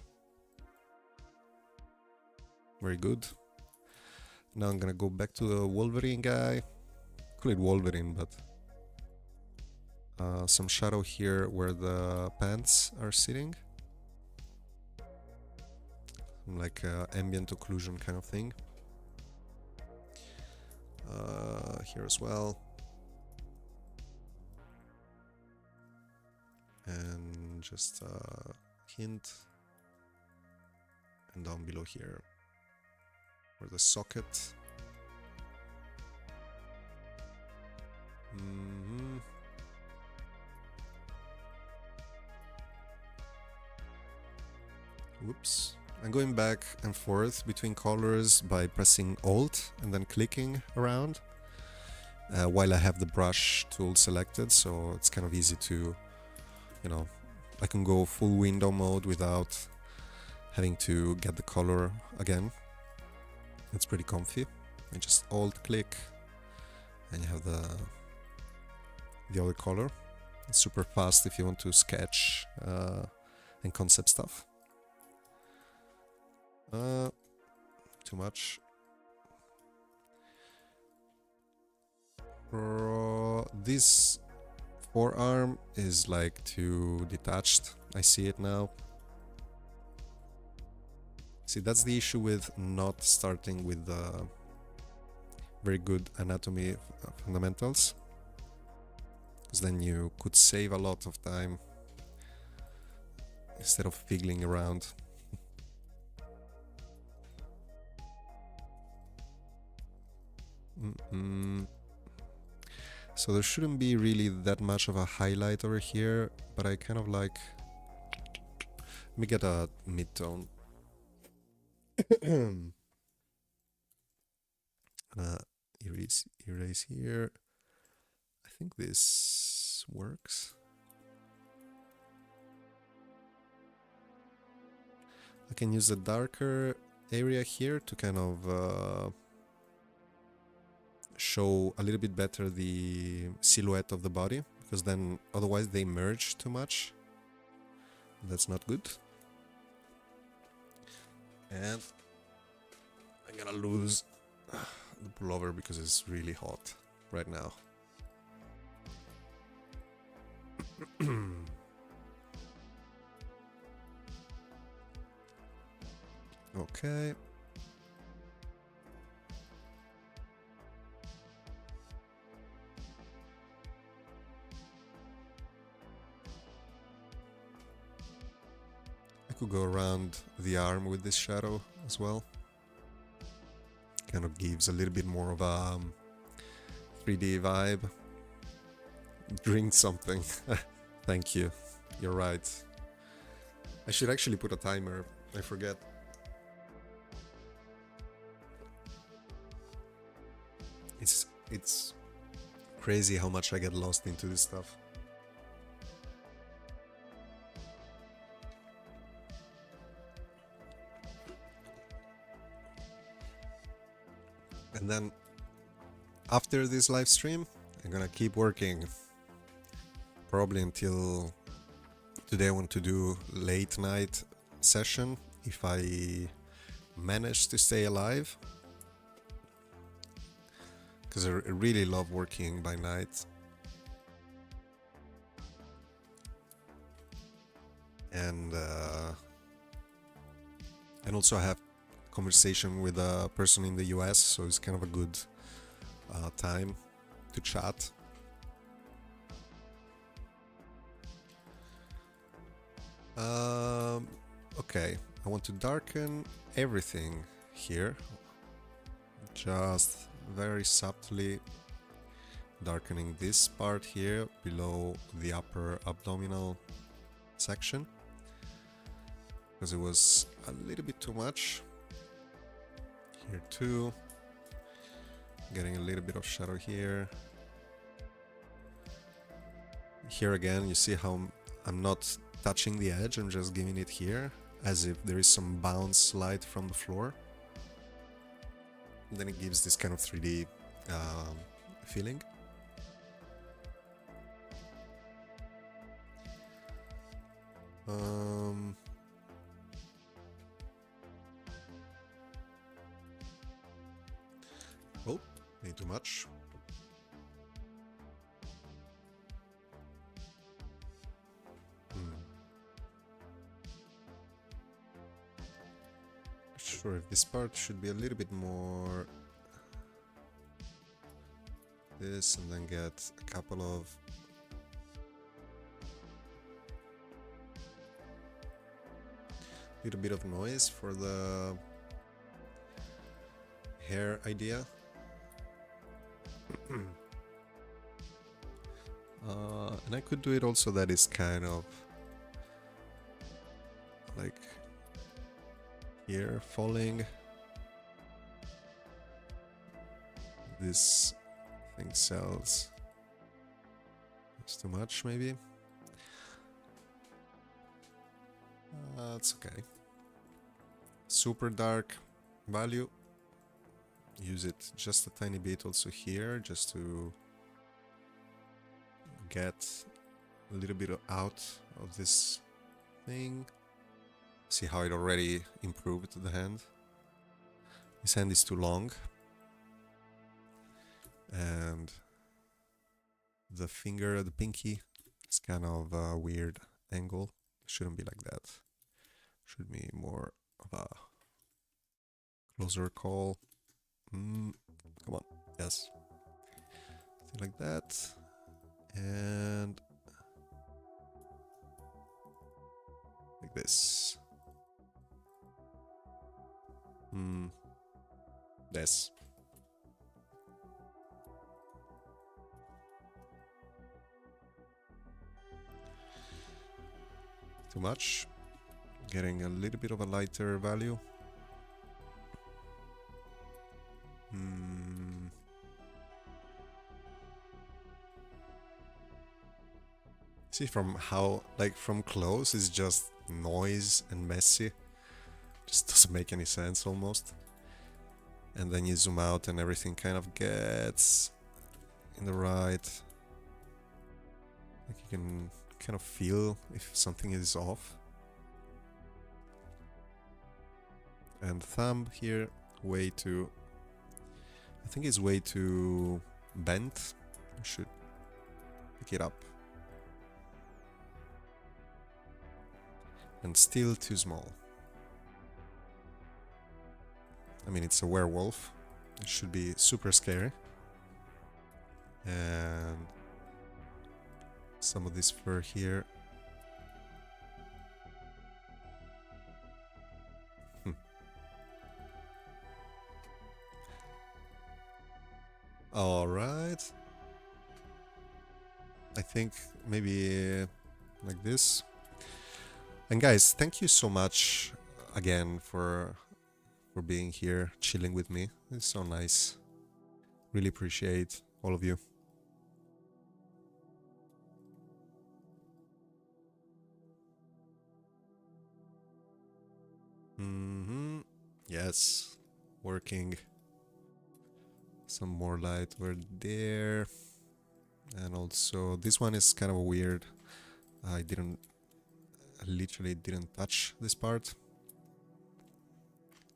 Very good. Now I'm gonna go back to the Wolverine guy. Call it Wolverine, but some shadow here where the pants are sitting. Like ambient occlusion kind of thing. Here as well. and just hint, and down below here for the socket. Whoops. I'm going back and forth between colors by pressing Alt and then clicking around while I have the brush tool selected, so it's kind of easy to, you know, I can go full window mode without having to get the color again. It's pretty comfy. And just Alt click and you have the other color. It's super fast if you want to sketch and concept stuff. Too much. This forearm is like too detached. I see it now. See, that's the issue with not starting with very good anatomy fundamentals, because then you could save a lot of time instead of fiddling around. So there shouldn't be really that much of a highlight over here, but I kind of like... Let me get a mid-tone. Erase here. I think this works. I can use the darker area here to kind of show a little bit better the silhouette of the body, because then otherwise they merge too much. That's not good. And I'm gonna lose the pullover because it's really hot right now. Okay. I could go around the arm with this shadow as well. Kind of gives a little bit more of a 3D vibe. Drink something. Thank you. You're right. I should actually put a timer. I forget. It's crazy how much I get lost into this stuff. And then after this live stream, I'm gonna keep working. Probably until today. I want to do late night session if I manage to stay alive. Because I really love working by night. And also I have conversation with a person in the US, so it's kind of a good time to chat. Okay, I want to darken everything here, just very subtly darkening this part here below the upper abdominal section, because it was a little bit too much. Here too, getting a little bit of shadow here. Here again, you see how I'm not touching the edge, I'm just giving it here, as if there is some bounce light from the floor. And then it gives this kind of 3D feeling. Oh, maybe too much. Sure, if this part should be a little bit more this, and then get a couple of little bit of noise for the hair idea. And I could do it also that is kind of like here falling. This thing sells. It's too much, maybe. It's okay. Super dark value. Use it just a tiny bit also here, just to get a little bit out of this thing. See how it already improved the hand. This hand is too long. And the finger, the pinky, is kind of a weird angle. It shouldn't be like that. Should be more of a closer call. Come on, yes. Something like that. And like this. This. Too much. Getting a little bit of a lighter value. See, from how, like, from close it's just noise and messy. Just doesn't make any sense almost. And then you zoom out and everything kind of gets in the right. Like you can kind of feel if something is off. And thumb here, way too... I think it's way too bent. I should pick it up. And still too small. I mean, it's a werewolf. It should be super scary. And some of this fur here. All right. I think maybe like this. And guys, thank you so much again for being here, chilling with me. It's so nice. Really appreciate all of you. Yes, working. Some more light over there. And also this one is kind of weird. I literally didn't touch this part.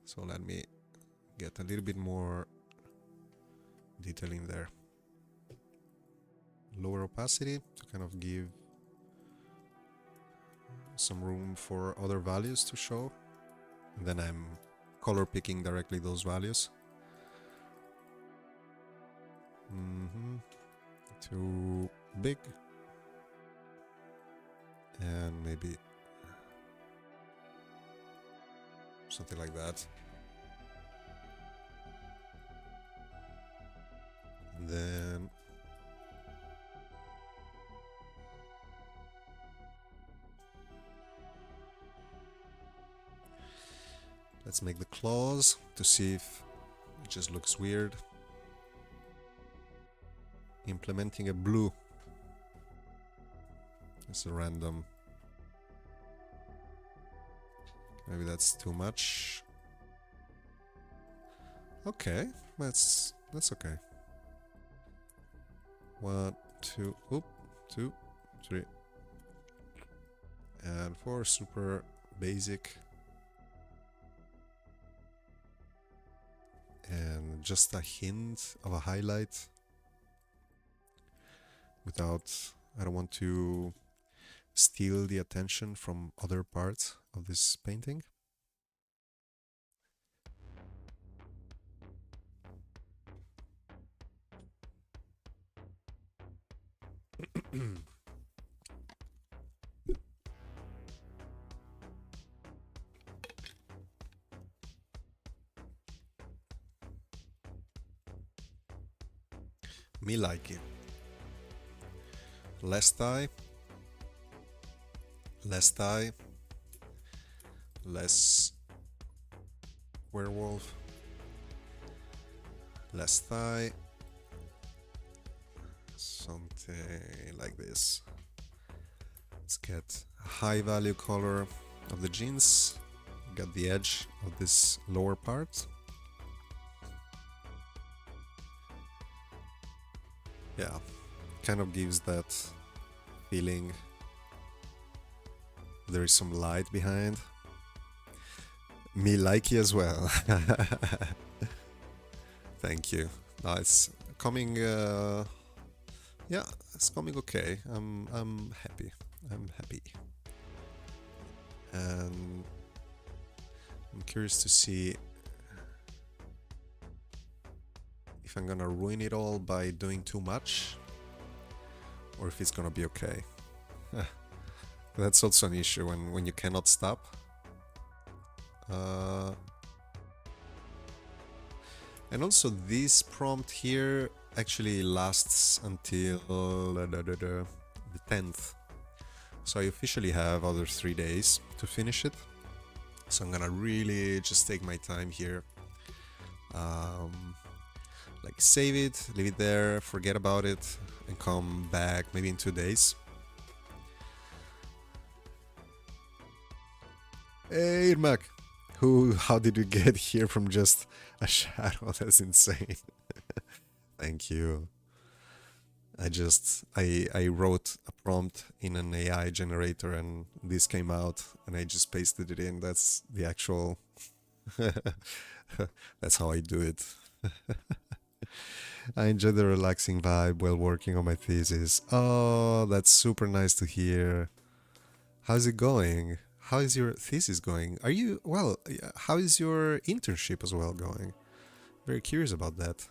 So let me get a little bit more detail in there. Lower opacity to kind of give some room for other values to show. And then I'm color picking directly those values. Too big. And maybe something like that. And then let's make the claws to see if it just looks weird. Implementing a blue. It's a random. Maybe that's too much. Okay, that's okay. 1, 2, 2, 3, and 4. Super basic. And just a hint of a highlight. Without, I don't want to steal the attention from other parts of this painting. Me like it. Less thigh. Less thigh. Less werewolf. Less thigh. Something like this. Let's get a high value color of the jeans. Got the edge of this lower part. Yeah, kind of gives that feeling there is some light behind. Me like you as well. Thank you. No, it's coming. Yeah, it's coming okay. I'm happy. I'm happy. And I'm curious to see if I'm gonna ruin it all by doing too much, or if it's gonna be okay. That's also an issue when you cannot stop. And also this prompt here actually lasts until the 10th. So I officially have other 3 days to finish it. So I'm gonna really just take my time here. Like save it, leave it there, forget about it, and come back maybe in 2 days. Hey, Irmak! How did you get here from just a shadow? That's insane. Thank you. I wrote a prompt in an AI generator and this came out and I just pasted it in. That's the actual... That's how I do it. I enjoy the relaxing vibe while working on my thesis. Oh, that's super nice to hear. How's it going? How is your thesis going? Are you, well, how is your internship as well going? Very curious about that.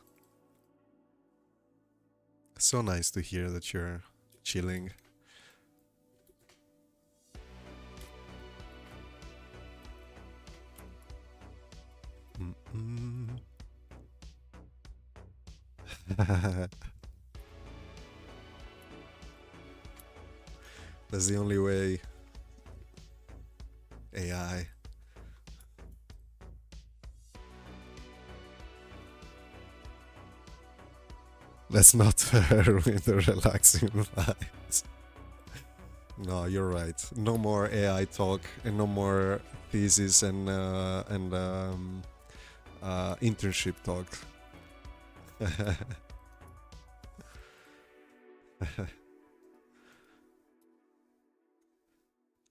So nice to hear that you're chilling. That's the only way. AI. Let's not ruin the relaxing vibes. No, you're right. No more AI talk and no more thesis and internship talk.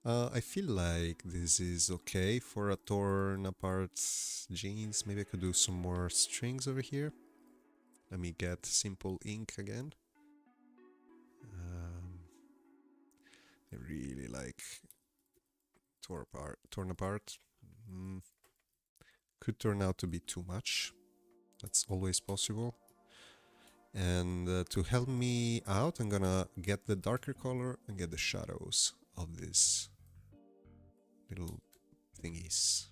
I feel like this is okay for a torn apart jeans. Maybe I could do some more strings over here. Let me get simple ink again. I really like torn apart. Could turn out to be too much. That's always possible. And to help me out, I'm gonna get the darker color and get the shadows of these little thingies.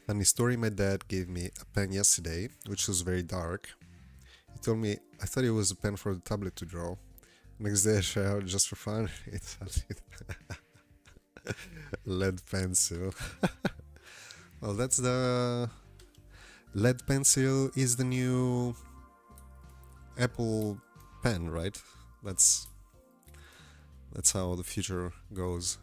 Funny story, my dad gave me a pen yesterday, which was very dark. He told me, I thought it was a pen for the tablet to draw. Next day I showed out just for fun. It's a lead pencil. Well, that's the... Lead pencil is the new Apple pen, right? That's how the future goes.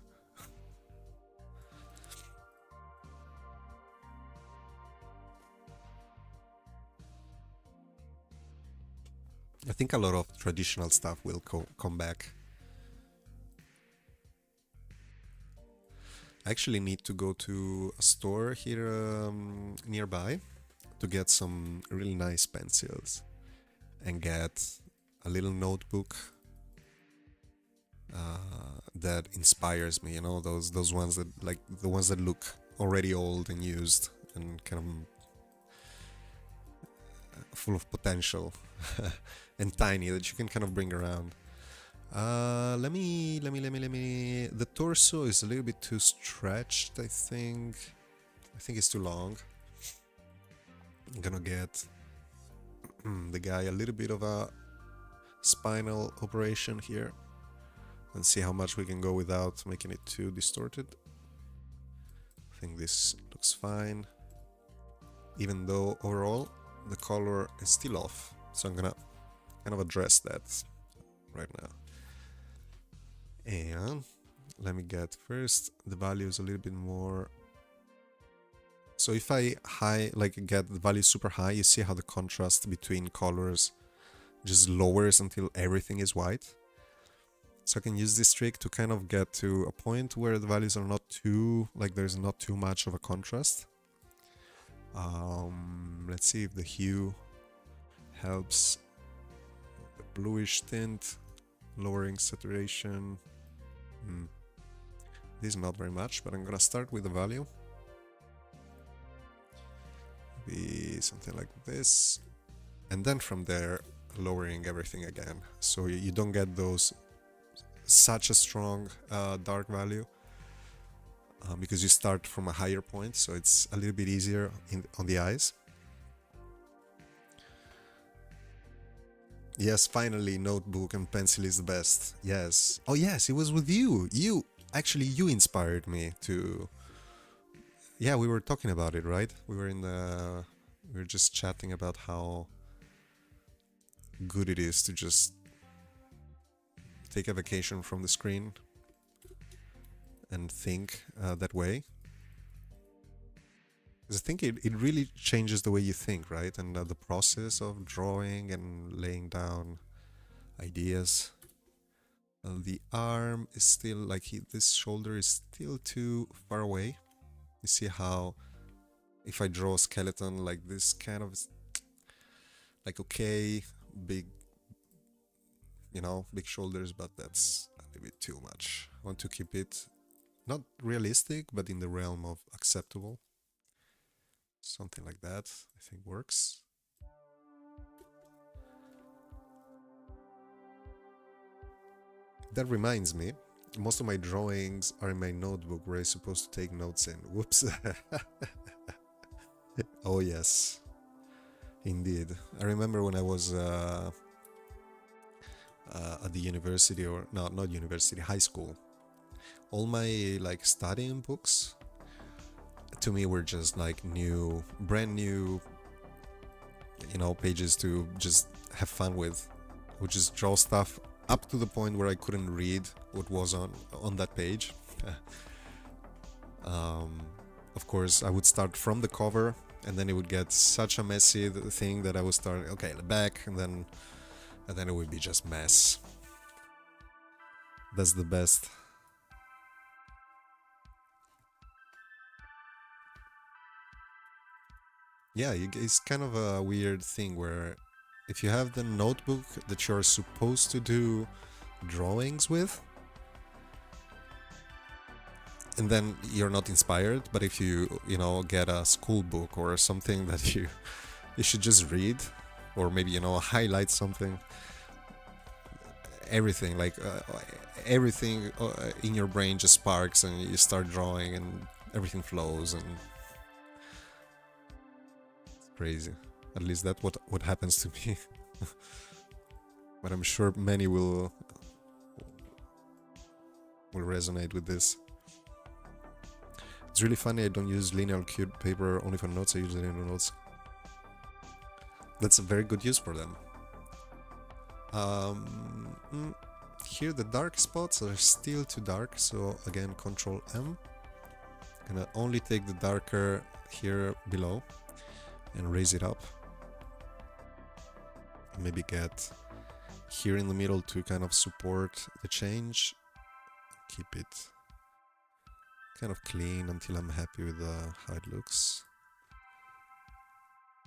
I think a lot of traditional stuff will come back. I actually need to go to a store here nearby to get some really nice pencils and get a little notebook that inspires me, you know, those ones that, like, the ones that look already old and used and kind of full of potential and tiny, that you can kind of bring around. Let me. The torso is a little bit too stretched, I think. I think it's too long. I'm gonna get the guy a little bit of a spinal operation here and see how much we can go without making it too distorted. I think this looks fine, even though overall the color is still off. So I'm gonna kind of address that right now. And let me get first the values a little bit more. So if I get the value super high, you see how the contrast between colors just lowers until everything is white. So I can use this trick to kind of get to a point where the values are not too, there's not too much of a contrast. Let's see if the hue helps. The bluish tint, lowering saturation. This is not very much, but I'm gonna start with the value. Maybe something like this. And then from there, lowering everything again. So you don't get such a strong dark value. Because you start from a higher point, so it's a little bit easier on the eyes. Yes, finally, notebook and pencil is the best. Yes. Oh yes, it was with you. You inspired me to... Yeah, we were talking about it, right? We were just chatting about how good it is to just take a vacation from the screen and think that way. Because I think it really changes the way you think, right? And the process of drawing and laying down ideas. The arm is still this shoulder is still too far away. You see how if I draw a skeleton like this, kind of okay, big, big shoulders, but that's a little bit too much. I want to keep it not realistic, but in the realm of acceptable. Something like that, I think, works. That reminds me, most of my drawings are in my notebook where I'm supposed to take notes in. Whoops. Oh yes, indeed. I remember when I was at the university, or no, not university, high school. All my studying books to me were just brand new, pages to just have fun with. I would just draw stuff up to the point where I couldn't read what was on that page. Of course, I would start from the cover, and then it would get such a messy thing that I would start, okay, the back, and then it would be just mess. That's the best. Yeah, it's kind of a weird thing where if you have the notebook that you're supposed to do drawings with, and then you're not inspired, but if you get a school book or something that you should just read, or maybe highlight something, everything everything in your brain just sparks and you start drawing and everything flows, and it's crazy. At least that's what happens to me. But I'm sure many will resonate with this. It's really funny, I don't use linear cute paper only for notes, I use linear notes. That's a very good use for them. Here the dark spots are still too dark, so again Control M. Gonna only take the darker here below and raise it up. Maybe get here in the middle to kind of support the change. Keep it kind of clean until I'm happy with how it looks.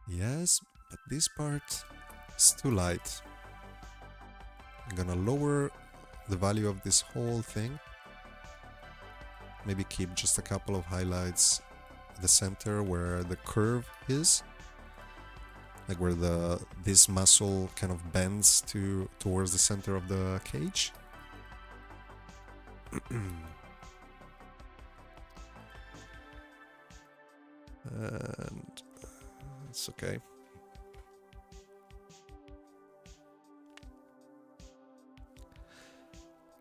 Yes, but this part is too light. I'm gonna lower the value of this whole thing. Maybe keep just a couple of highlights at the center where the curve is. Where this muscle kind of bends towards the center of the cage. And it's okay.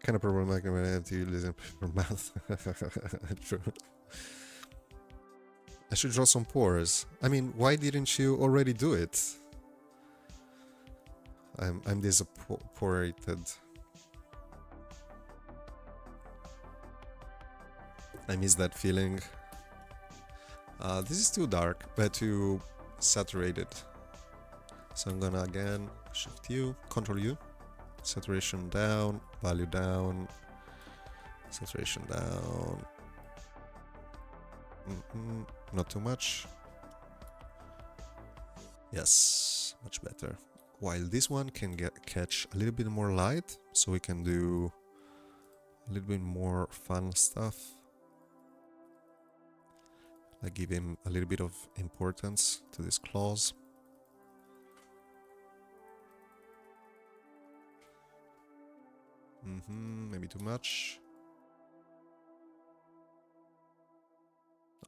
Kind of problematic when I have to listen for math. True. I should draw some pores. I mean, why didn't you already do it? I'm disappointed. I miss that feeling. This is too dark, but too saturated. So I'm gonna again shift U, Control U, saturation down, value down, saturation down. Not too much. Yes, much better. While this one can catch a little bit more light, so we can do a little bit more fun stuff. Like give him a little bit of importance to this clause. Maybe too much.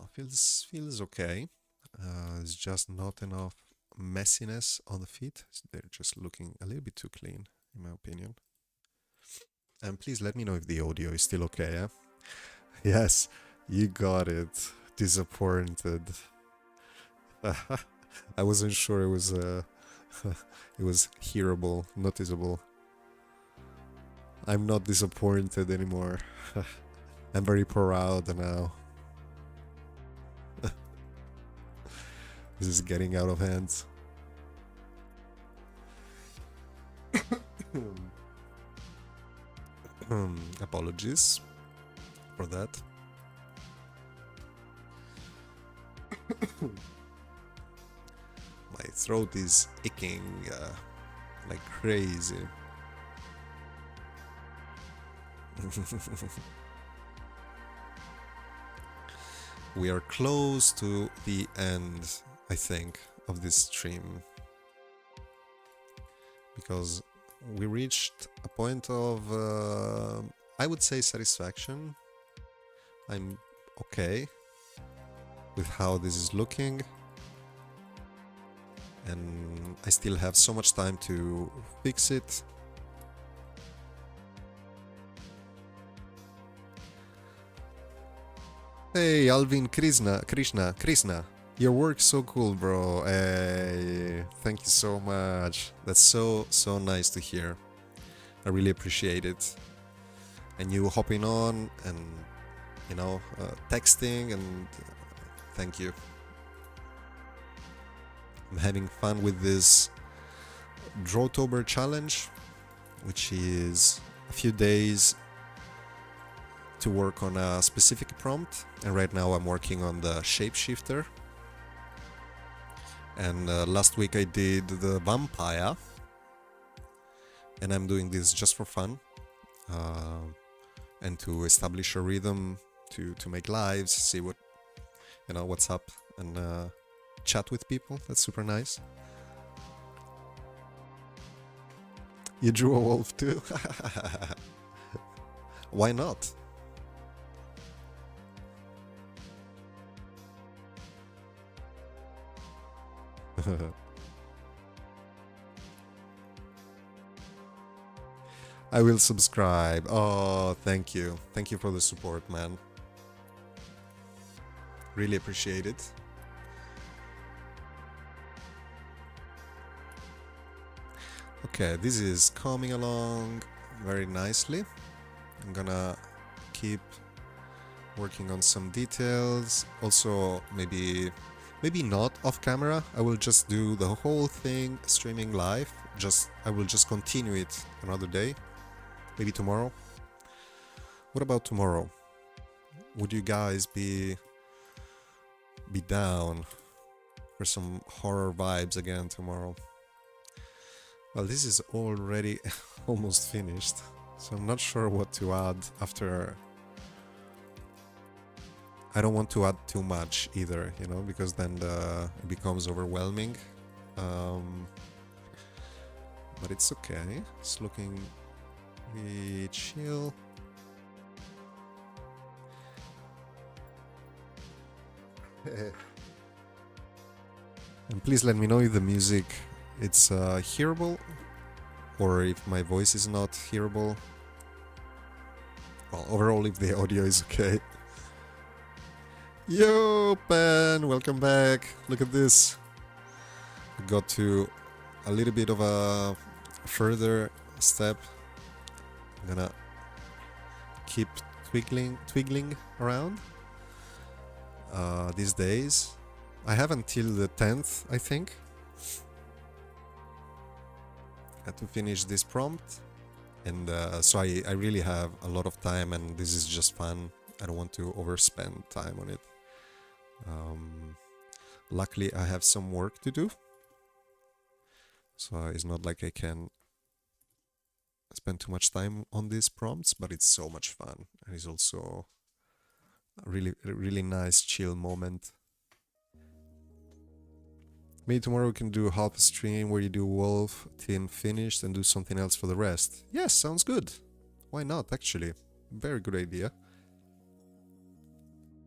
Oh, feels okay. It's just not enough messiness on the feet. They're just looking a little bit too clean, in my opinion. And please let me know if the audio is still okay, yeah? Yes, you got it. Disappointed. I wasn't sure it was it was hearable, noticeable. I'm not disappointed anymore. I'm very proud now. This is getting out of hand. Apologies for that. My throat is aching like crazy. We are close to the end, I think, of this stream, because we reached a point of, I would say, satisfaction. I'm okay with how this is looking, and I still have so much time to fix it. Hey, Alvin Krishna, your work's so cool, bro. Hey, thank you so much. That's so nice to hear. I really appreciate it. And you hopping on and, you know, texting, and thank you. I'm having fun with this Drawtober challenge, which is a few days to work on a specific prompt, and right now I'm working on the Shapeshifter. And last week I did the vampire, and I'm doing this just for fun, and to establish a rhythm, to make lives, see what, you know, what's up, and chat with people. That's super nice. You drew a wolf too? Why not? I will subscribe. Oh, thank you. Thank you for the support, man. Really appreciate it. Okay, this is coming along very nicely. I'm gonna keep working on some details. Also, maybe not off camera. I will just do the whole thing streaming live. I will just continue it another day. Maybe tomorrow. What about tomorrow? Would you guys be down for some horror vibes again tomorrow? Well, this is already almost finished, so I'm not sure what to add after. I don't want to add too much either, you know, because then it becomes overwhelming. But it's okay. It's looking pretty chill. And please let me know if the music it's hearable or if my voice is not hearable. Well, overall, if the audio is okay. Yo, Pan, welcome back. Look at this. We got to a little bit of a further step. I'm gonna keep twiggling around these days. I have until the 10th, I think, to finish this prompt. And so I really have a lot of time, and this is just fun. I don't want to overspend time on it. Luckily, I have some work to do. So it's not like I can spend too much time on these prompts, but it's so much fun. And it's also a really nice chill moment. Maybe tomorrow we can do half a stream where you do Wolf Team finished and do something else for the rest. Yes, sounds good. Why not, actually? Very good idea.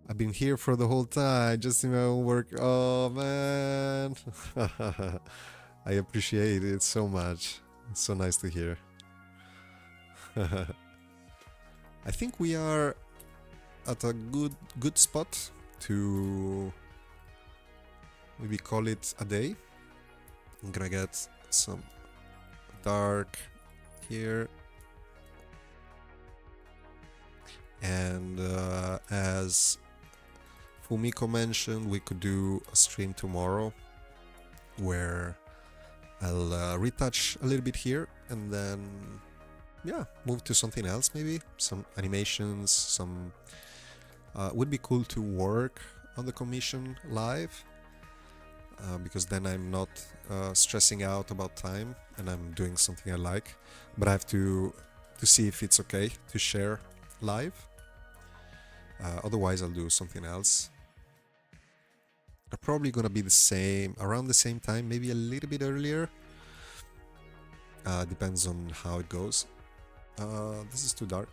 I've been here for the whole time, just in my own work. Oh, man. I appreciate it so much. It's so nice to hear. I think we are at a good spot to maybe call it a day. I'm gonna get some dark here. And as Fumiko mentioned, we could do a stream tomorrow where I'll retouch a little bit here and then, yeah, move to something else maybe. Some animations, some... would be cool to work on the commission live. Because then I'm not stressing out about time and I'm doing something I like. But I have to see if it's okay to share live. Otherwise I'll do something else. Are probably gonna be the same, around the same time, maybe a little bit earlier. Depends on how it goes. This is too dark.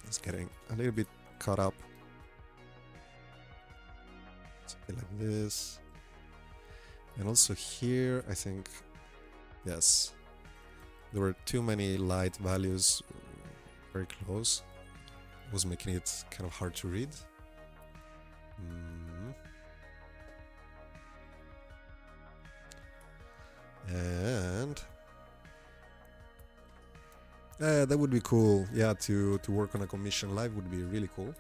It's getting a little bit caught up. Something like this. And also here, I think, yes, there were too many light values very close. It was making it kind of hard to read. And that would be cool. Yeah, to work on a commission live would be really cool.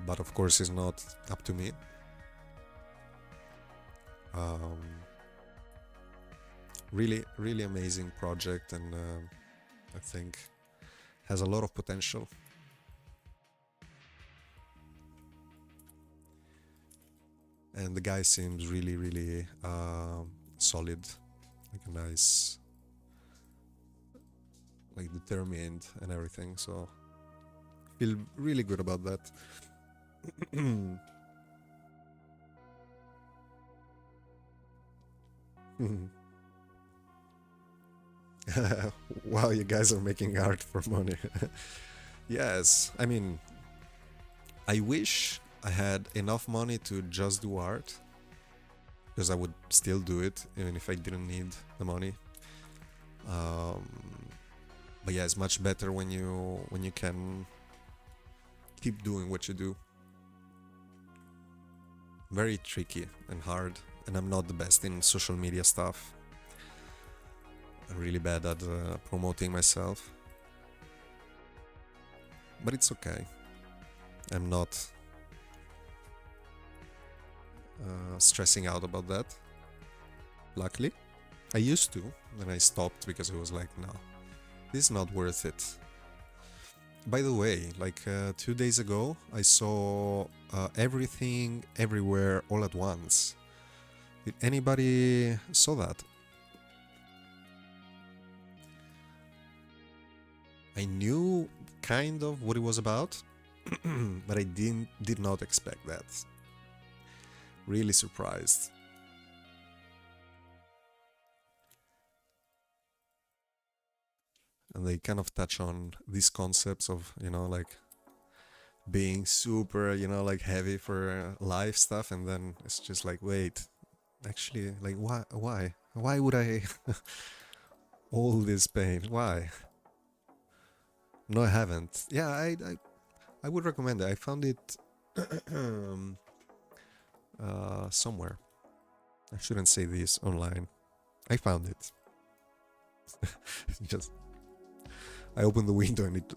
But of course, it's not up to me. Really amazing project, and I think has a lot of potential. And the guy seems really solid, like a nice, like determined and everything. So feel really good about that. Wow, you guys are making art for money. Yes, I mean, I wish I had enough money to just do art, because I would still do it even if I didn't need the money. But yeah, it's much better when you can keep doing what you do. Very tricky and hard, and I'm not the best in social media stuff. I'm really bad at promoting myself. But it's okay. I'm not stressing out about that. Luckily. I used to, and I stopped because it was like, no, this is not worth it. By the way, like 2 days ago, I saw Everything Everywhere All at Once. Did anybody saw that? I knew kind of what it was about, but I did not expect that. Really surprised. And they kind of touch on these concepts of, you know, like being super, you know, like heavy for life stuff, and then it's just like, wait, actually, like, why would I all this pain? Why? No, I haven't. Yeah, I would recommend it. I found it somewhere. I shouldn't say this online. I found it. Just I opened the window and it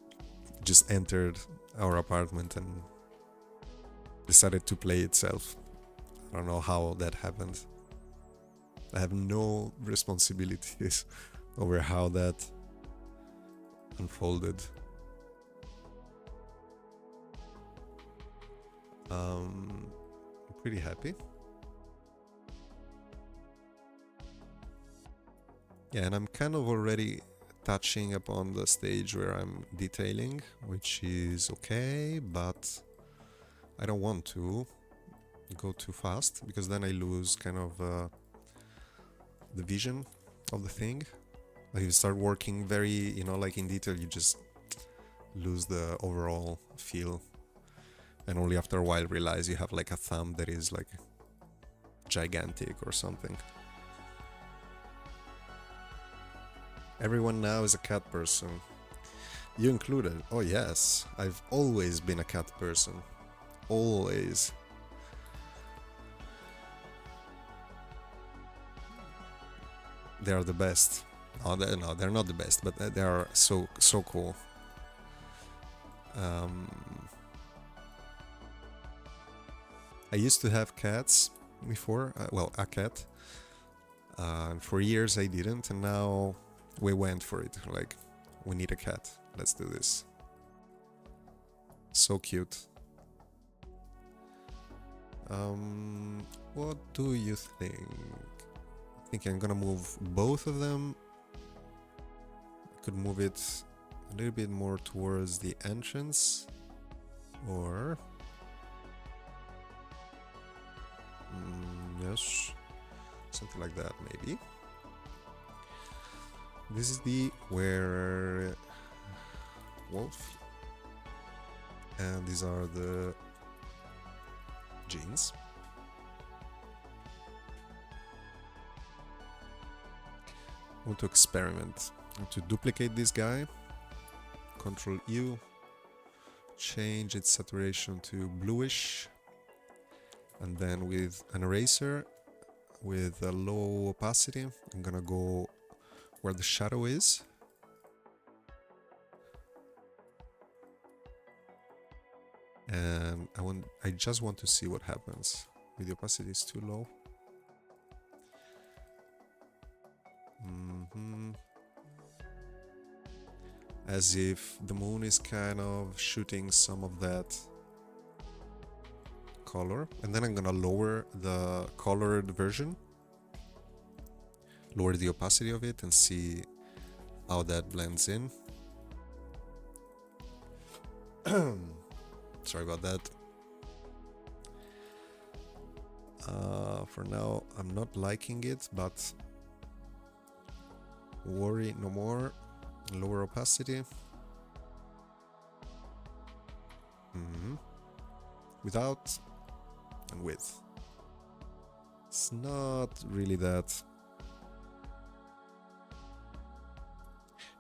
just entered our apartment and decided to play itself. I don't know how that happened. I have no responsibilities over how that unfolded. I'm pretty happy. Yeah, and I'm kind of already touching upon the stage where I'm detailing, which is okay, but I don't want to go too fast because then I lose kind of the vision of the thing. Like if you start working very, you know, like in detail, you just lose the overall feel, and only after a while realize you have like a thumb that is like gigantic or something. Everyone now is a cat person. You included. Oh yes, I've always been a cat person. Always. They are the best. Oh, no, they're not the best, but they are so cool. I used to have cats before. Well, a cat. And for years I didn't, and now we went for it. Like, we need a cat. Let's do this. So cute. What do you think? I think I'm gonna move both of them. I could move it a little bit more towards the entrance, or yes, something like that maybe. This is the werewolf, and these are the jeans. I want to experiment. I want to duplicate this guy. Control U. Change its saturation to bluish. And then with an eraser, with a low opacity, I'm gonna go where the shadow is. And I just want to see what happens. With the opacity is too low. As if the moon is kind of shooting some of that color. And then I'm gonna lower the colored version, lower the opacity of it, and see how that blends in. Sorry about that. For now, I'm not liking it, but worry no more. Lower opacity. Without and with. It's not really that.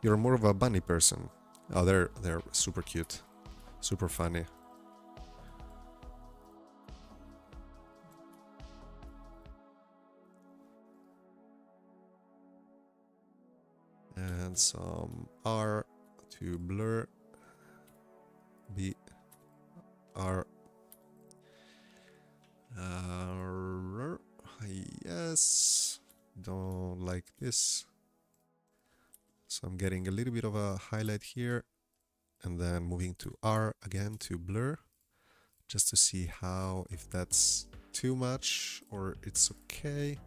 You're more of a bunny person. Oh, they're super cute, super funny. And some R to blur. B R. Yes. Don't like this. So I'm getting a little bit of a highlight here, and then moving to R again to blur, just to see how, if that's too much or it's okay.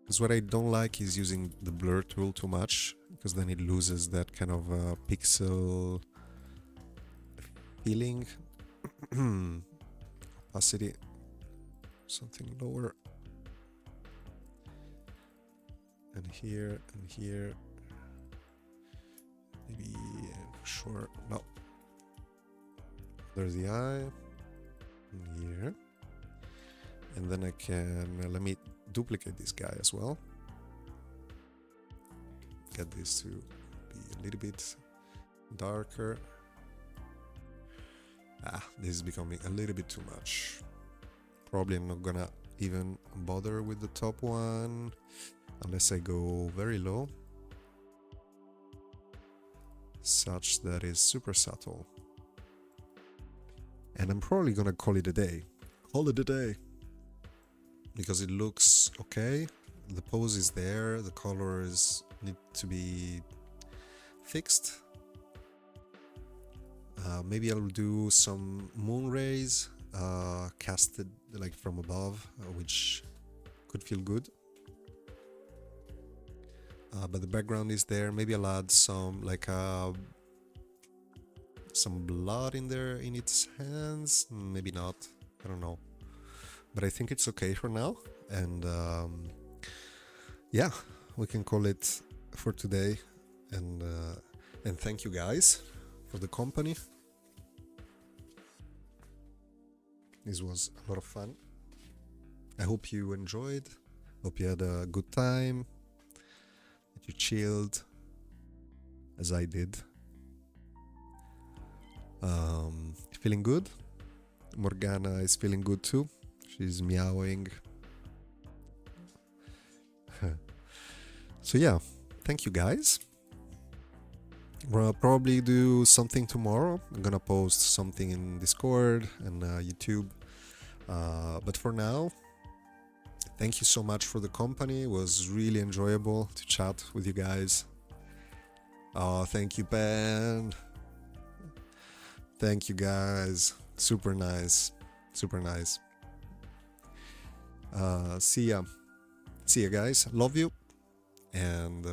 Because what I don't like is using the blur tool too much, because then it loses that kind of pixel feeling. Opacity, something lower. And here, maybe, sure, no. There's the eye here. And then I can, let me duplicate this guy as well. Get this to be a little bit darker. This is becoming a little bit too much. Probably I'm not gonna even bother with the top one unless I go very low, such that is super subtle. And I'm probably gonna call it a day. Call it a day. Because it looks okay. The pose is there, the colors need to be fixed. Maybe I'll do some moon rays casted like from above, which could feel good. But the background is there. Maybe I'll add some like some blood in there in its hands. Maybe not. I don't know. But I think it's okay for now. And yeah, we can call it for today. And thank you guys for the company. This was a lot of fun. I hope you enjoyed. Hope you had a good time. That you chilled, as I did. Feeling good. Morgana is feeling good too. She's meowing. So yeah, thank you guys. We'll probably do something tomorrow. I'm gonna post something in Discord and YouTube. But for now, thank you so much for the company. It was really enjoyable to chat with you guys. Oh, thank you, Ben. Thank you, guys. Super nice. Super nice. See ya. See ya, guys. Love you. And